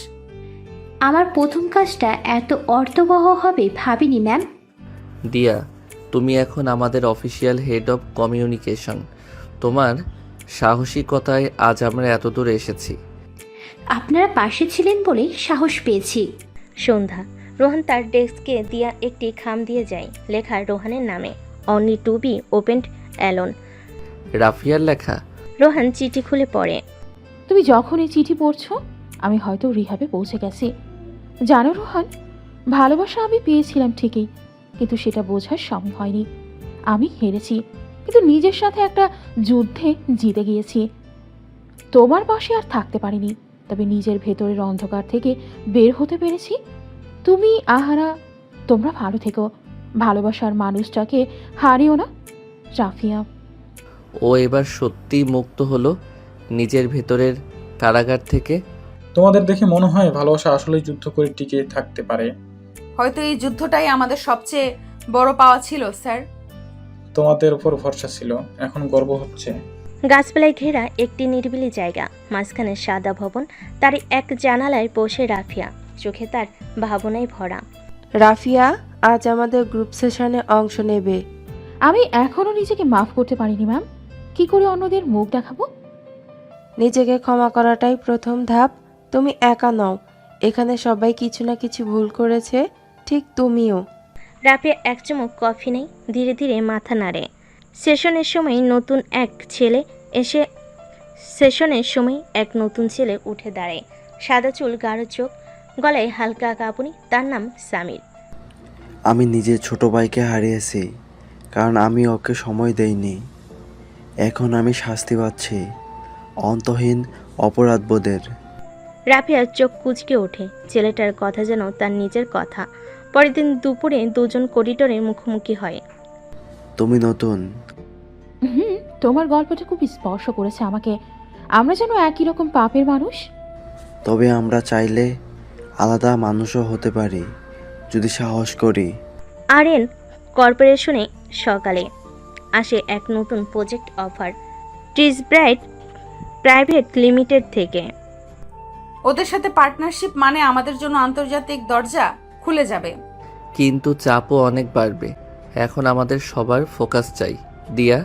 আমার প্রথম কাজটা এত অর্থবহ হবে ভাবিনি ম্যাম। দিয়া, তুমি এখন আমাদের অফিসিয়াল হেড অফ কমিউনিকেশন। তোমার সাহসিকতায় আজ আমরা এত দূর এসেছি। আপনারা পাশে ছিলেন বলে সাহস পেয়েছি। সন্ধ্যা। রোহান তার ডেস্কে দিয়া একটি খাম দিয়ে যায়, লেখা রোহানের নামে, only to be opened alone. রাফিয়ার লেখা। রোহান চিঠি খুলে পড়ে। তুমি যখন এই চিঠি পড়ছো আমি হয়তো রিহাবে পৌঁছে গেছি। জানো রোহান, ভালোবাসা আমি পেয়েছিলাম ঠিকই, কিন্তু সেটা বোঝার সময় হয়নি। আমি হেরেছি, কিন্তু নিজের সাথে একটা যুদ্ধে জিতে গিয়েছি। তোমার পাশে আর থাকতে পারিনি, তবে নিজের ভেতরের অন্ধকার থেকে বের হতে পেরেছি। তুমি, আহারা, তোমরা ভালো থেকো। ভালোবাসার মানুষটাকে হারিও না। রাফিয়া। ও এবার সত্যিই মুক্ত হলো নিজের ভেতরের কারাগার থেকে। তোমাদের দেখে মনে হয় ভালোবাসা আসলেই যুদ্ধ করে টিকে থাকতে পারে। হয়তো এই যুদ্ধটাই আমাদের সবচেয়ে বড় পাওয়া ছিল স্যার। তোমাদের উপর ভরসা ছিল, এখন গর্ব হচ্ছে। গাছপালায় ঘেরা একটি নিরিবিলি জায়গা, মাঝখানে সাদা ভবন। তার এক জানালায় বসে রাফিয়া, চোখে তার ভাবনায় ভরা। রাফিয়া আজ আমাদের গ্রুপ সেশনে অংশ নেবে। আমি এখনো নিজেকে মাফ করতে পারিনি ম্যাম। কি করে অন্যদের মুখ দেখাবো? নিজেকে ক্ষমা করাটাই প্রথম ধাপ। তুমি একা নও, এখানে সবাই কিছু না কিছু ভুল করেছে, ঠিক তুমিও। রাফিয়া এক চুমুক কফি নেই, ধীরে ধীরে মাথা নাড়ে। সেশনের সময় এক নতুন ছেলে উঠে দাঁড়ায়। সাদা চুল, গাঢ় চোখ, গলায় হালকা কাঁপুনি। তার নাম সামির। আমি নিজের ছোট ভাইকে হারিয়েছি, কারণ আমি ওকে সময় দেইনি। এখন আমি শাস্তি পাচ্ছি অন্তহীন অপরাধবোধের। রাফিয়ার চোখ কুঁচকে ওঠে। ছেলেটার কথা যেন তার নিজের কথা। পরের দিন দুপুরে দুজন করিডোরে মুখোমুখি হয়। তুমি নতুন। তোমার গল্পটা খুব স্পর্শ করেছে আমাকে। আমরা যেন একই রকম পাপের মানুষ। তবে আমরা চাইলে আলাদা মানুষও হতে পারি যদি সাহস করি। আরএন কর্পোরেশনে সকালে আসে এক নতুন project offer. Trees bright private limited থেকে। ওদের সাথে পার্টনারশিপ মানে আমাদের জন্য আন্তর্জাতিক দরজা খুলে যাবে। কিন্তু চাপও অনেক বাড়বে। এখন আমাদের সবার ফোকাস চাই। দিয়া,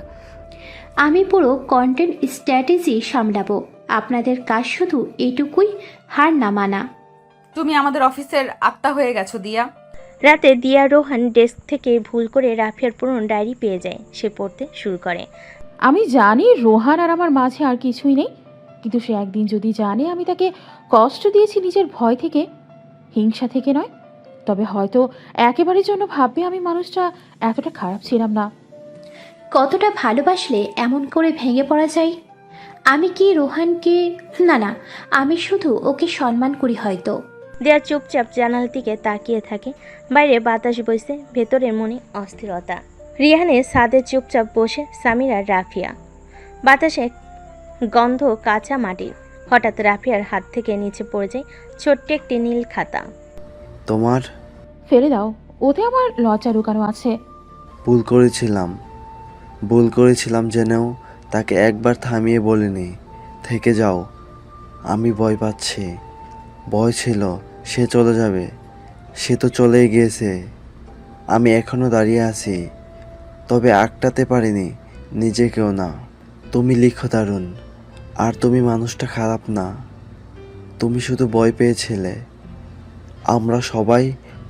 আমি পুরো কন্টেন্ট স্ট্র্যাটেজি সামলাবো। আপনাদের কাজ শুধু এটুকুই, হার না মানা। তুমি আমাদের অফিসের আত্মা হয়ে গেছো দিয়া। রাতে দিয়া রোহান ডেস্ক থেকে ভুল করে রাফিয়ার পুরনো ডায়েরি পেয়ে যায়। সে পড়তে শুরু করে। আমি জানি রোহান আর আমার মাঝে আর কিছুই নেই, কিন্তু সে একদিন যদি জানে আমি তাকে কষ্ট দিয়েছি নিজের ভয় থেকে, হিংসা থেকে নয়, তবে হয়তো একেবারের জন্য ভাববে আমি মানুষটা এতটা খারাপ ছিলাম না। কতটা ভালোবাসলে এমন করে ভেঙে পড়া যায়? আমি কি রোহানকে, না, আমি শুধু ওকে সম্মান করি হয়তো। দিয়া চুপচাপ জানালার দিকে তাকিয়ে থাকে। বাইরে বাতাস বইছে, ভেতরের মনে অস্থিরতা। রিহানে ছাদে চুপচাপ বসে, সামির আর রাফিয়া। বাতাসে গন্ধ কাঁচা মাটির। হঠাৎ রাফিয়ার হাত থেকে নিচে পড়ে যায় ছোট্ট একটি নীল খাতা। তোমার ফেলে দাও, ওতে আমার লজ্জা লুকানো আছে। ভুল করেছিলাম জেনেও তাকে একবার থামিয়ে বলিনি থেকে যাও। আমি ভয় পাচ্ছি। ভয় ছিল সে চলে যাবে, সে তো চলেই গিয়েছে। আমি এখনো দাঁড়িয়ে আছি, তবে আটকাতে পারিনি নিজেকেও না। তুমি লিখো দারুণ, আর তুমি মানুষটা খারাপ না। তুমি শুধু ভয় পেয়েছিলে। আমরা সবাই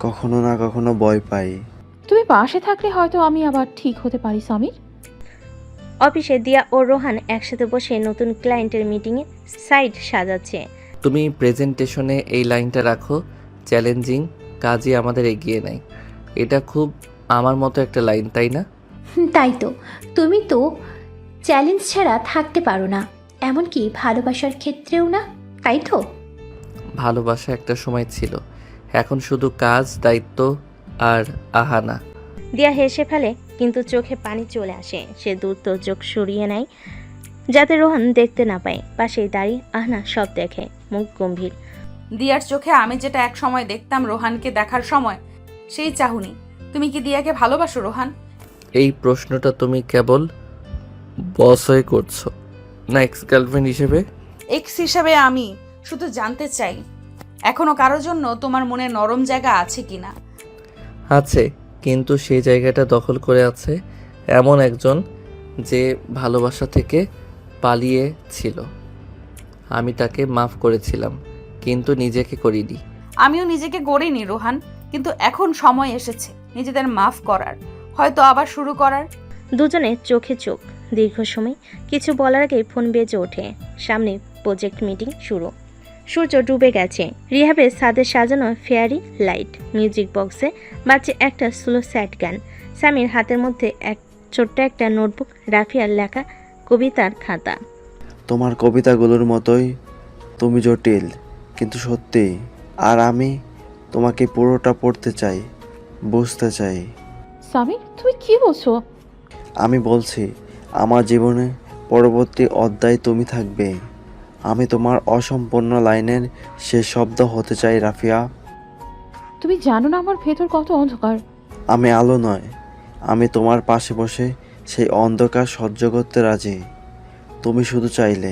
কখনো না কখনো ভয় পাই। তুমি পাশে থাকলে হয়তো আমি আবার ঠিক হতে পারি সামির। অফিসে দিয়া ও রোহান একসাথে বসে নতুন ক্লায়েন্টের মিটিংয়ে সাইড সাজাচ্ছে। তুমি প্রেজেন্টেশনে এই লাইনটা রাখো, চ্যালেঞ্জিং কাজই আমাদের এগিয়ে নেয়। এটা খুব আমার মতো একটা লাইন, তাই না? তাই তো, তুমি তো চ্যালেঞ্জ ছাড়া থাকতে পারো না, এমনকি ভালোবাসার ক্ষেত্রেও না, তাই তো? ভালোবাসা একটা সময় ছিল, এখন শুধু কাজ, দায়িত্ব আর আহানা। দিয়া হেসে ফেলে, কিন্তু চোখে পানি চলে আসে। সে দ্রুত চোখ সরিয়ে নেয় যাতে রোহান দেখতে না পায়। পাশেই দাঁড়িয়ে আহনা সব দেখে, মুখ গম্ভীর। দিয়ার চোখে আমি যেটা এক সময় দেখতাম রোহানকে দেখার সময়, সেই চাহুনি। তুমি কি দিয়াকে ভালোবাসো রোহান? এই প্রশ্নটা তুমি কেবল বস হয়ে করছো, না এক্স গার্লফ্রেন্ড হিসেবে? এক্স হিসাবে আমি শুধু জানতে চাই, এখনো কারোর জন্য তোমার মনে নরম জায়গা আছে কিনা? আছে, কিন্তু সেই জায়গাটা দখল করে আছে এমন একজন যে ভালোবাসা থেকে পালিয়ে ছিল। আমি তাকে মাফ করেছিলাম, কিন্তু নিজেকে করিনি। আমিও নিজেকে গড়িনি রোহান, কিন্তু এখন সময় এসেছে নিজেদের মাফ করার, হয়তো আবার শুরু করার। দুজনে চোখে চোখ। দীর্ঘ সময় কিছু বলার আগেই ফোন বেজে ওঠে। সামনে প্রজেক্ট মিটিং শুরু। সূর্য ডুবে গেছে। রিহাবের ছাদে সাজানো ফেয়ারি লাইট, মিউজিক বক্সে বাজছে একটা স্লো স্যাড গান। সামির হাতের মধ্যে ছোট্ট একটা নোটবুক, রাফিয়ার লেখা কবিতার খাতা। তোমার কবিতাগুলোর মতোই তুমি জটিল কিন্তু সত্যি, আর আমি তোমাকে পুরোটা পড়তে চাই, বুঝতে চাই। সামির, তুমি কি বলছো? আমি বলছি আমার জীবনে পরবর্তী অধ্যায় তুমি থাকবে। আমি তোমার অসম্পূর্ণ লাইনের শেষ শব্দ হতে চাই রাফিয়া। তুমি জানো না আমার ভেতর কত অন্ধকার। আমি আলো নয়, আমি তোমার পাশে বসে সেই অন্ধকার সহ্য করতে রাজি, তুমি শুধু চাইলে।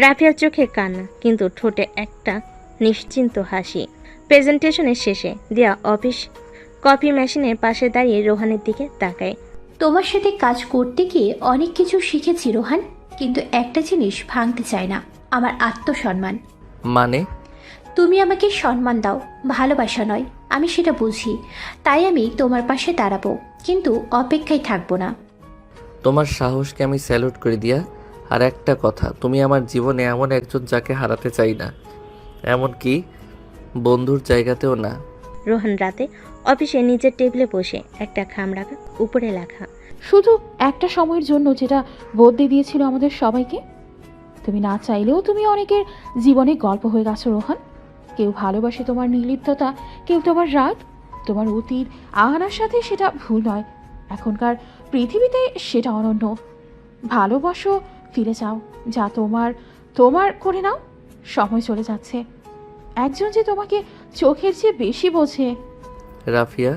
রাফিয়ার চোখে কান্না, কিন্তু ঠোঁটে একটা নিশ্চিন্ত হাসি। প্রেজেন্টেশনের শেষে দিয়া অফিস কফি মেশিনের পাশে দাঁড়িয়ে রোহানের দিকে তাকায়। তোমার সাথে কাজ করতে গিয়ে অনেক কিছু শিখেছি রোহান, কিন্তু একটা জিনিস ভাঙতে চাই না, আমার আত্মসম্মান। মানে? তুমি আমাকে সম্মান দাও, ভালোবাসা নয়, আমি সেটা বুঝি। তাই আমি তোমার পাশে দাঁড়াবো, কিন্তু অপেক্ষায় থাকবো না। তোমার সাহসকে আমি স্যালুট করে দিয়া। আর একটা কথা, তুমি আমার জীবনে এমন একজন যাকে হারাতে চাই না, এমনকি বন্ধুর জায়গাতেও না। রোহান রাতে অফিসে নিজের টেবিলে বসে, একটা খাম রাখা, উপরে লেখা, শুধু একটা সময়ের জন্য, যেটা বদলে দিয়েছিল আমাদের সবাইকে। তুমি না চাইলেও তুমি অনেকের জীবনে গল্প হয়ে গেছো রোহান। কেউ ভালোবাসে তোমার নির্লিপ্ততা, কেউ তোমার রাগ, তোমার অতীত আহানার সাথে, সেটা ভুল নয়। এখনকার পৃথিবীতে সেটা অনন্য। ভালোবাসো, ফিরে যাও, যা তোমার করে নাও। সময় চলে যাচ্ছে, একজন যে তোমাকে চোখের চেয়ে বেশি বোঝে। রাফিয়া,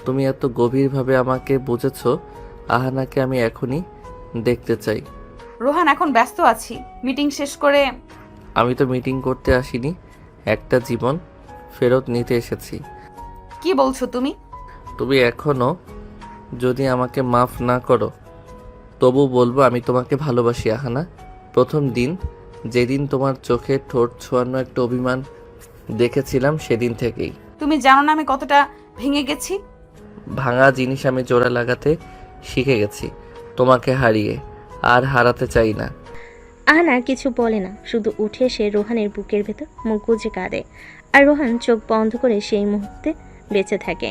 তুমি এত গভীরভাবে আমাকে বুঝেছো। আহানাকে আমি এখনই দেখতে চাই। রোহান এখন ব্যস্ত আছি, মিটিং শেষ করে। আমি তো মিটিং করতে আসিনি, একটা জীবন ফেরত নিতে এসেছি। কি বলছো তুমি? তুমি এখনো যদি আমাকে মাফ না করো তবু বলবো আমি তোমাকে ভালোবাসি আহানা। প্রথম দিন যেদিন তোমার চোখে ঠোঁট ছোঁয়ানো একটা অভিমান দেখেছিলাম সেদিন থেকেই। তুমি জানো না আমি কতটা ভেঙে গেছি। ভাঙা জিনিস আমি জোড়া লাগাতে শিখে গেছি তোমাকে হারিয়ে, আর হারাতে চাই না। আহানা কিছু বলে না, শুধু উঠে এসে রোহানের বুকের ভেতর মুখ গুজে কাঁদে। আর রোহান চোখ বন্ধ করে সেই মুহূর্তে বেঁচে থাকে।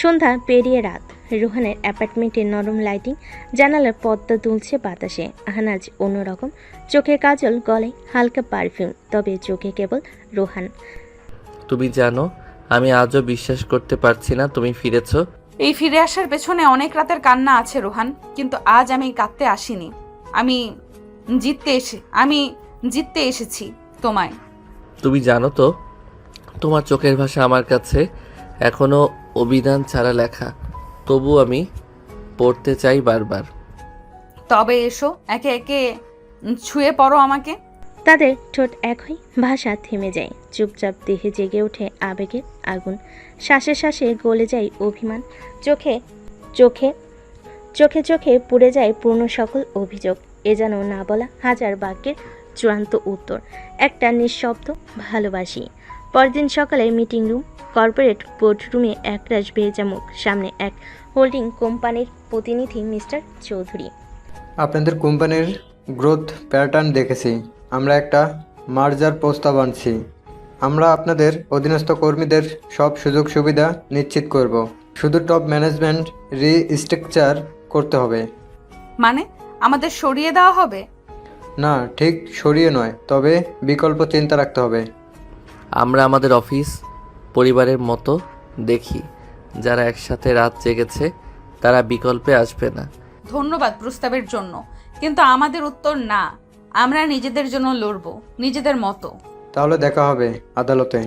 সন্ধ্যা পেরিয়ে রাত। রোহানের অ্যাপার্টমেন্টের নরম লাইটিং, জানালার পর্দা দুলছে বাতাসে। আহানাজ অন্যরকম, চোখে কাজল, গলায় হালকা পারফিউম, তবে চোখে কেবল রোহান। তুমি জানো আমি আজও বিশ্বাস করতে পারছি না তুমি ফিরেছো। এই ফিরে আসার পেছনে অনেক রাতের কান্না আছে রোহান, কিন্তু আজ আমি কাঁদতে আসিনি। আমি জিততে এসেছি তোমায়। তুমি জানো তো তোমার চোখের ভাষা আমার কাছে এখনো অভিধান ছাড়া লেখা, তবু আমি পড়তে চাই বারবার। তবে এসো, একে একে ছুঁয়ে পড়ো আমাকে। তাদের ঠোঁট এক হয়, ভাষা থেমে যায়। চুপচাপ দেহে জেগে ওঠে আবেগের আগুন, শ্বাসে শ্বাসে গলে যায় অভিমান, চোখে চোখে চোখে চোখে পুড়ে যায় পূর্ণ সকল অভিযোগ। এ যেন না বলা হাজার বাক্যের চূড়ান্ত উত্তর, একটা নিঃশব্দ ভালোবাসি। পরদিন সকালে মিটিং রুম, কর্পোরেট বোর্ডরুমে একরাশ ভেজা মুখ, সামনে এক হোল্ডিং কোম্পানির প্রতিনিধি মিস্টার চৌধুরী। আপনাদের কোম্পানির গ্রোথ প্যাটার্ন দেখেছি। আমরা একটা মার্জার প্রস্তাব আনছি। আমরা আপনাদের অধীনস্থ কর্মীদের সব সুযোগ সুবিধা নিশ্চিত করব। শুধু টপ ম্যানেজমেন্ট রিস্ট্রাকচার করতে হবে। মানে আমাদের সরিয়ে দেওয়া হবে? না, ঠিক সরিয়ে নয়, তবে বিকল্প চিন্তা রাখতে হবে। আমরা আমাদের অফিস পরিবারের মতো দেখি, যারা একসাথে রাত জেগেছে তারা বিকল্পে আসবে না। ধন্যবাদ প্রস্তাবের জন্য, কিন্তু আমাদের উত্তর না। আমরা নিজেদের জন্য লড়ব, নিজেদের মতো। তাহলে দেখা হবে আদালতে।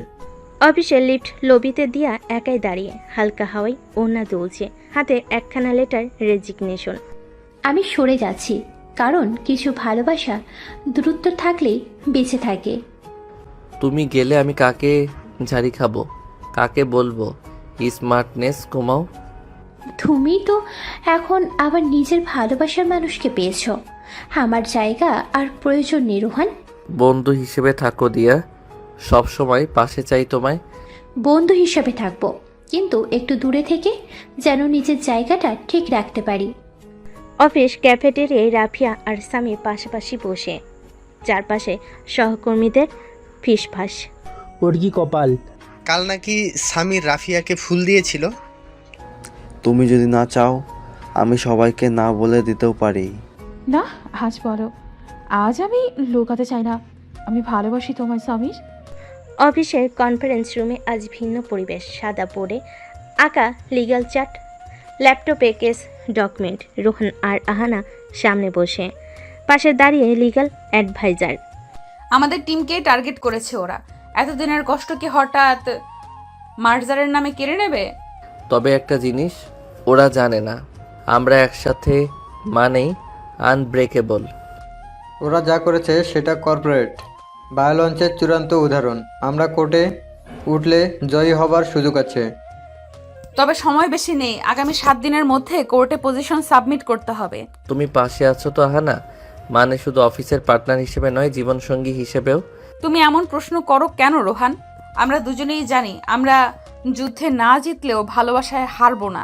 অফিসের লিফট লবিতে দিয়া একাই দাঁড়িয়ে, হালকা হাওয়ায় ওড়না দুলছে, হাতে একখানা লেটার রেজিগনেশন। আমি সরে যাচ্ছি, কারণ কিছু ভালোবাসা দূরত্ব থাকলেই বেঁচে থাকে। তুমি গেলে আমি কাকে ঝাড়ি খাবো, কাকে বলবো স্মার্টনেস কমাও? তুমি তো এখন আবার নিজের ভালোবাসার মানুষকে পেয়েছ। আমার জায়গা আর প্রয়োজন নেই রোহান। বন্ধু হিসেবে থাকো দিয়া, সব সময় পাশে চাই তোমায়। বন্ধু হিসাবে থাকবো, কিন্তু একটু দূরে থেকে যেন নিজের জায়গাটা ঠিক রাখতে পারি। অফিস ক্যাফেটেরিয়ায় রাফিয়া আর সামি পাশাপাশি বসে, চারপাশে সহকর্মীদের ফিসফাস। ওর কি কপাল, কাল নাকি সামির রাফিয়াকে ফুল দিয়েছিল। তুমি যদি না চাও আমি সবাইকে না বলে দিতেও পারি। না, আজ বলো। আজ আমি লুকাতে চাই না, আমি ভালোবাসি তোমায় সামির। অফিসের কনফারেন্স রুমে আজ ভিন্ন পরিবেশ। সাদা বোর্ডে আঁকা লিগ্যাল চার্ট, ল্যাপটপে কেস ডকুমেন্ট। রোহান আর আহানা সামনে বসে, পাশে দাঁড়িয়ে লিগ্যাল অ্যাডভাইজার। আমাদের টিমকে টার্গেট করেছে ওরা। এতদিনের কষ্ট কি হঠাৎ মার্জারের নামে কেড়ে নেবে? তবে একটা জিনিস ওরা জানে না, আমরা একসাথে মানেই আনব্রেকেবল। ওরা যা করেছে সেটা কর্পোরেট ভায়োলেন্সের চূড়ান্ত উদাহরণ। আমরা কোর্টে উঠলে জয়ী হবার সুযোগ আছে। তবে সময় বেশি নেই, আগামী 7 দিনের মধ্যে কোর্টে পজিশন সাবমিট করতে হবে। তুমি পাশে আছো তো আহানা, মানে শুধু অফিসের পার্টনার হিসেবে নয়, জীবনসঙ্গী হিসেবেও। তুমি এমন প্রশ্ন করো কেন রোহান? আমরা দুজনেই জানি আমরা যুদ্ধে না জিতলেও ভালোবাসায় হারবো না।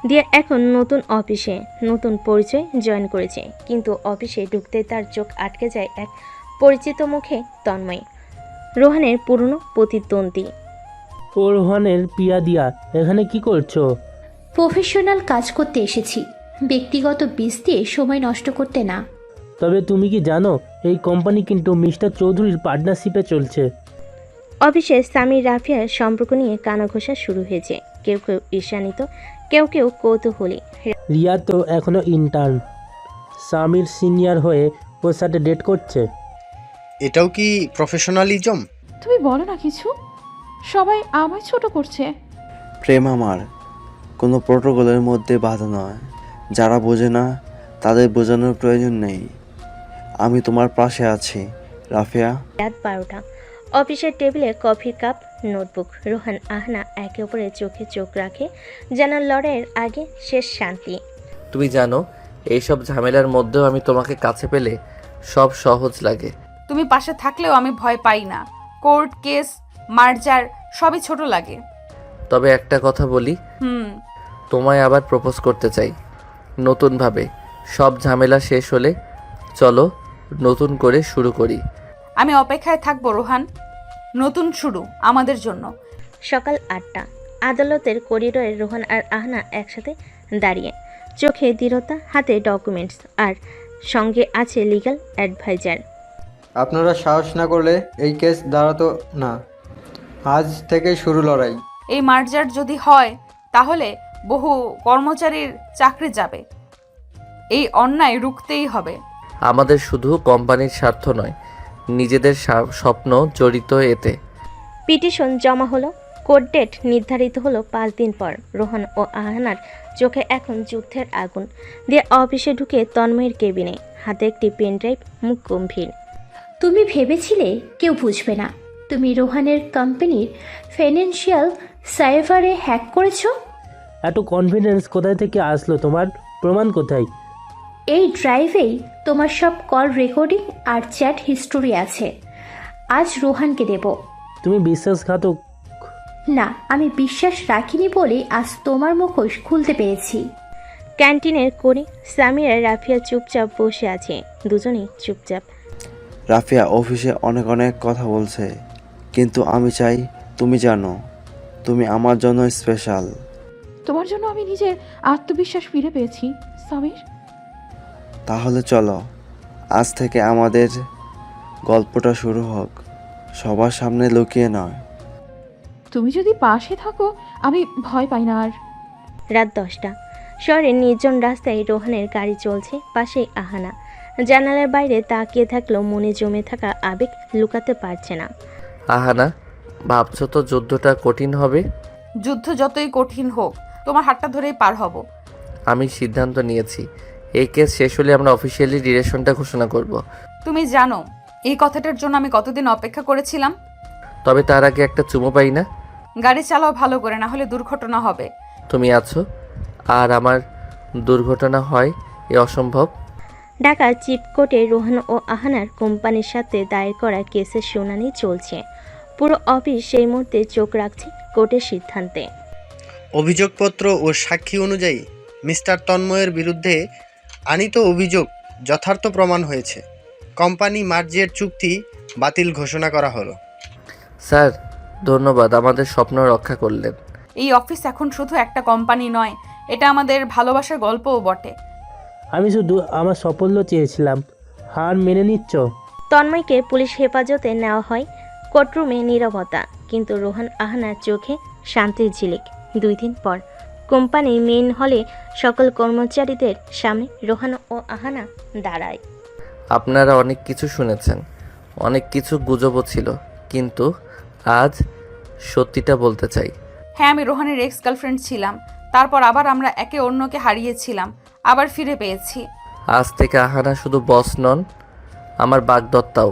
দিয়া এখন নতুন অফিসে, নতুন পরিচয় জয়েন করেছে, কিন্তু অফিসে ঢুকতে তার চোখ আটকে যায় এক পরিচিত মুখে। তন্ময়, রোহানের পুরনো প্রতিদ্বন্দ্বী। ও রোহানের পিয়া দিয়া, এখানে কি করছো? প্রফেশনাল কাজ করতে এসেছি, ব্যক্তিগত বিষ দিয়ে সময় নষ্ট করতে না। তবে তুমি কি জানো এই কোম্পানি কিন্তু মিস্টার চৌধুরীর পার্টনারশিপে চলছে। অফিসে সামির রাফিয়ার সম্পর্ক নিয়ে কানাঘোষা শুরু হয়েছে, কেউ কেউ ঈর্ষান্বিত, কেউ কেউ কৌতূহলী। রিয়া তো এখনো ইন্টার্ন, সামির সিনিয়র হয়ে ওর সাথে ডেট করছে। এটাও কি প্রফেশনালিজম? তুমি বলো না কিছু, সবাই আমায় ছোট করছে। প্রেম আমার কোনো প্রোটোকলের মধ্যে বাধা নয়। যারা বোঝে না তাদের বোঝানোর প্রয়োজন নেই। আমি তোমার পাশে আছি রাফিয়া। রাত 12টা। অফিসের টেবিলে কফির কাপ, নোটবুক। রোহান আহনা একে অপরের চোখে চোখ রাখে, যেন লড়াইয়ের আগে শেষ শান্তি। তুমি জানো এইসব ঝামেলার মধ্যেও আমি তোমাকে কাছে পেলে সব সহজ লাগে। তুমি পাশে থাকলেও আমি ভয় পাই না। কোর্ট কেস, মার্জার সবই ছোট লাগে। তবে একটা কথা বলি, তোমায় আবার প্রপোজ করতে চাই নতুনভাবে। সব ঝামেলা শেষ হলে চলো নতুন করে শুরু করি। আমি অপেক্ষায় থাকবো রোহান, নতুন শুরু আমাদের জন্য। সকাল 8টা। আদালতের করিডোরে রোহান আর আহনা একসাথে দাঁড়িয়ে, চোখে দৃঢ়তা, হাতে ডকুমেন্টস, আর সঙ্গে আছে লিগ্যাল অ্যাডভাইজার। আপনারা সাহস না করলে এই কেস দাঁড়াতো না। আজ থেকে শুরু লড়াই। এই মার্জার যদি হয় তাহলে বহু কর্মচারীর চাকরি যাবে। এই অন্যায় রুখতেই হবে। আমাদের শুধু কোম্পানির স্বার্থ নয়, নিজেদের স্বপ্ন জড়িত এতে। পিটিশন জমা হলো, কোর্ট ডেট নির্ধারিত হলো 5 দিন পর। রোহান ও আহনার চোখে এখন যুদ্ধের আগুন দিয়ে অফিসে ঢুকে তন্ময়ের কেবিনে, হাতে একটি পেন ড্রাইভ, মুখ গম্ভীর। তুমি ভেবেছিলে কেউ বুঝবে না তুমি রোহানের কোম্পানির ফাইন্যান্সিয়াল সার্ভারে হ্যাক করেছো? এত কনফিডেন্স কোথায় থেকে আসলো তোমার? প্রমাণ কোথায়? এই ড্রাইভেই তোমার সব কল রেকর্ডিং আর চ্যাট হিস্টোরি আছে। আজ রোহানকে দেব। তুমি বিশ্বাসঘাতক। না, আমি বিশ্বাস রাখিনি বলে আজ তোমার মুখোশ খুলতে পেরেছি। ক্যান্টিনের কোণে সামিরা রাফিয়া চুপচাপ বসে আছে, দুজনেই চুপচাপ। রাফিয়া অফিসে অনেক অনেক কথা বলছে, কিন্তু আমি চাই তুমি জানো তুমি আমার জন্য স্পেশাল। তোমার জন্য আমি নিজের আত্মবিশ্বাস ফিরে পেয়েছি সামির। তাহলে চলো আজ থেকে আমাদের গল্পটা শুরু হোক, সবার সামনে লুকিয়ে নয়। তুমি যদি পাশে থাকো আমি ভয় পাই না আর। রাত 10টা। শহরের নির্জন রাস্তায় রোহানের গাড়ি চলছে, পাশেই আহানা। জানালার বাইরে তাকিয়ে থাকলেও মনে জমে থাকা আবেগ লুকাতে পারছে না। আহানা, ভাবছো তো যুদ্ধটা কঠিন হবে? যুদ্ধ যতই কঠিন হোক তোমার হাতটা ধরেই পার হব। আমি সিদ্ধান্ত নিয়েছি, এই কেস শেষ হলে আমরা অফিসিয়ালি ডিরেকশনটা ঘোষণা করব। তুমি জানো এই কথাটার জন্য আমি কতদিন অপেক্ষা করেছিলাম। তবে তার আগে একটা চুমো পাই না? গাড়ি চালাও ভালো করে, না হলে দুর্ঘটনা হবে। তুমি আছো আর আমার দুর্ঘটনা হয় এ অসম্ভব। ঢাকা চিফ কোর্টে রোহান ও আহানার কোম্পানির সাথে দায়ের করা কেসের শুনানি চলছে। পুরো অফিস সেই মুহূর্তে চোখ রাখছে কোর্টের সিদ্ধান্তে। অভিযোগপত্র ও সাক্ষী অনুযায়ী মিস্টার তন্ময়ের বিরুদ্ধে আনীত অভিযোগ যথার্থ প্রমাণ হয়েছে। কোম্পানি মার্জের চুক্তি বাতিল ঘোষণা করা হলো। স্যার ধন্যবাদ, আমাদের স্বপ্ন রক্ষা করলেন। এই অফিস এখন শুধু একটা কোম্পানি নয়, এটা আমাদের ভালোবাসার গল্পও বটে। আমি শুধু আমার সাফল্য চেয়েছিলাম, হার মেনে নিচ্ছ? তন্ময়কে পুলিশ হেফাজতে নেওয়া হয়। কোর্টরুমে নীরবতা, কিন্তু রোহান আহানার চোখে শান্তির ঝিলিক। 2 দিন পর কোম্পানি মেইন হলে সকল কর্মচারীদের সামনে রোহান ও আহানা দাঁড়ায়। আপনারা অনেক কিছু শুনেছেন, অনেক কিছু গুজবও ছিল, কিন্তু আজ সত্যিটা বলতে চাই। হ্যাঁ, আমি রোহানের এক্স গার্লফ্রেন্ড ছিলাম, তারপর আবার আমরা একে অন্যকে হারিয়েছিলাম, আবার ফিরে পেয়েছি। আজ থেকে আহানা শুধু বস নন, আমার বাগদত্তাও।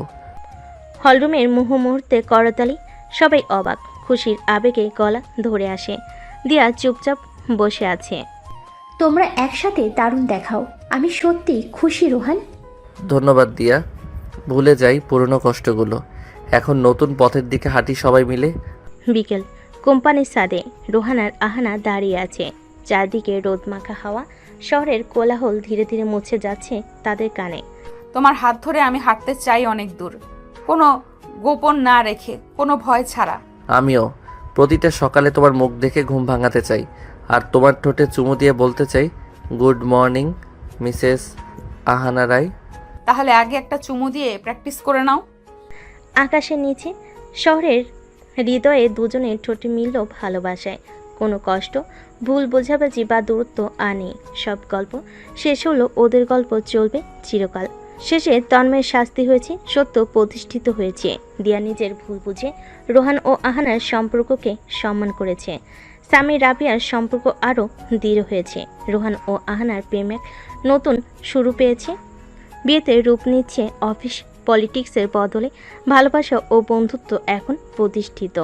হলরুমের মুহূর্তে করতালি, সবাই অবাক, খুশির আবেগে গলা ধরে আসে। দিয়া চুপচাপ বসে আছে। তোমরা একসাথে দারুণ দেখাও, আমি সত্যি খুশি রোহান। ধন্যবাদ দিয়া, ভুলে যাই পুরনো কষ্টগুলো, এখন নতুন পথের দিকে হাঁটি সবাই মিলে। বিকেল। কোম্পানির ছাদে রোহান আর আহানা দাঁড়িয়ে আছে। চারদিকে রোদমাখা হাওয়া, শহরের কোলাহল ধীরে ধীরে মুছে যাচ্ছে তাদের কানে। তোমার হাত ধরে আমি হাঁটতে চাই অনেক দূর, কোনো গোপন না রেখে, কোনো ভয় ছাড়া। আমিও প্রতিটা সকালে তোমার মুখ দেখে ঘুম ভাঙাতে চাই, আর তোমার ঠোঁটে চুমু দিয়ে বলতে চাই, গুড মর্নিং মিসেস আহানা রায়। তাহলে আগে একটা চুমু দিয়ে প্র্যাকটিস করে নাও। আকাশের নিচে শহরের হৃদয়ে দুজনের ঠোঁটে মিলল ভালোবাসায়। কোনো কষ্ট, ভুল বোঝাবুঝি বা দূরত্ব আর নেই। সব গল্প শেষ হলো, ওদের গল্প চলবে চিরকাল। শেষে তন্ময়ের শাস্তি হয়েছে, সত্য প্রতিষ্ঠিত হয়েছে। দিয়া নিজের ভুল বুঝে রোহান ও আহানার সম্পর্ককে সম্মান করেছে। সামি রাবিয়ার সম্পর্ক আরও দৃঢ় হয়েছে। রোহান ও আহানার প্রেম এক নতুন শুরু পেয়েছে। বিয়েতে রূপ নিচ্ছে অফিস পলিটিক্সের বদলে ভালোবাসা ও বন্ধুত্ব এখন প্রতিষ্ঠিত।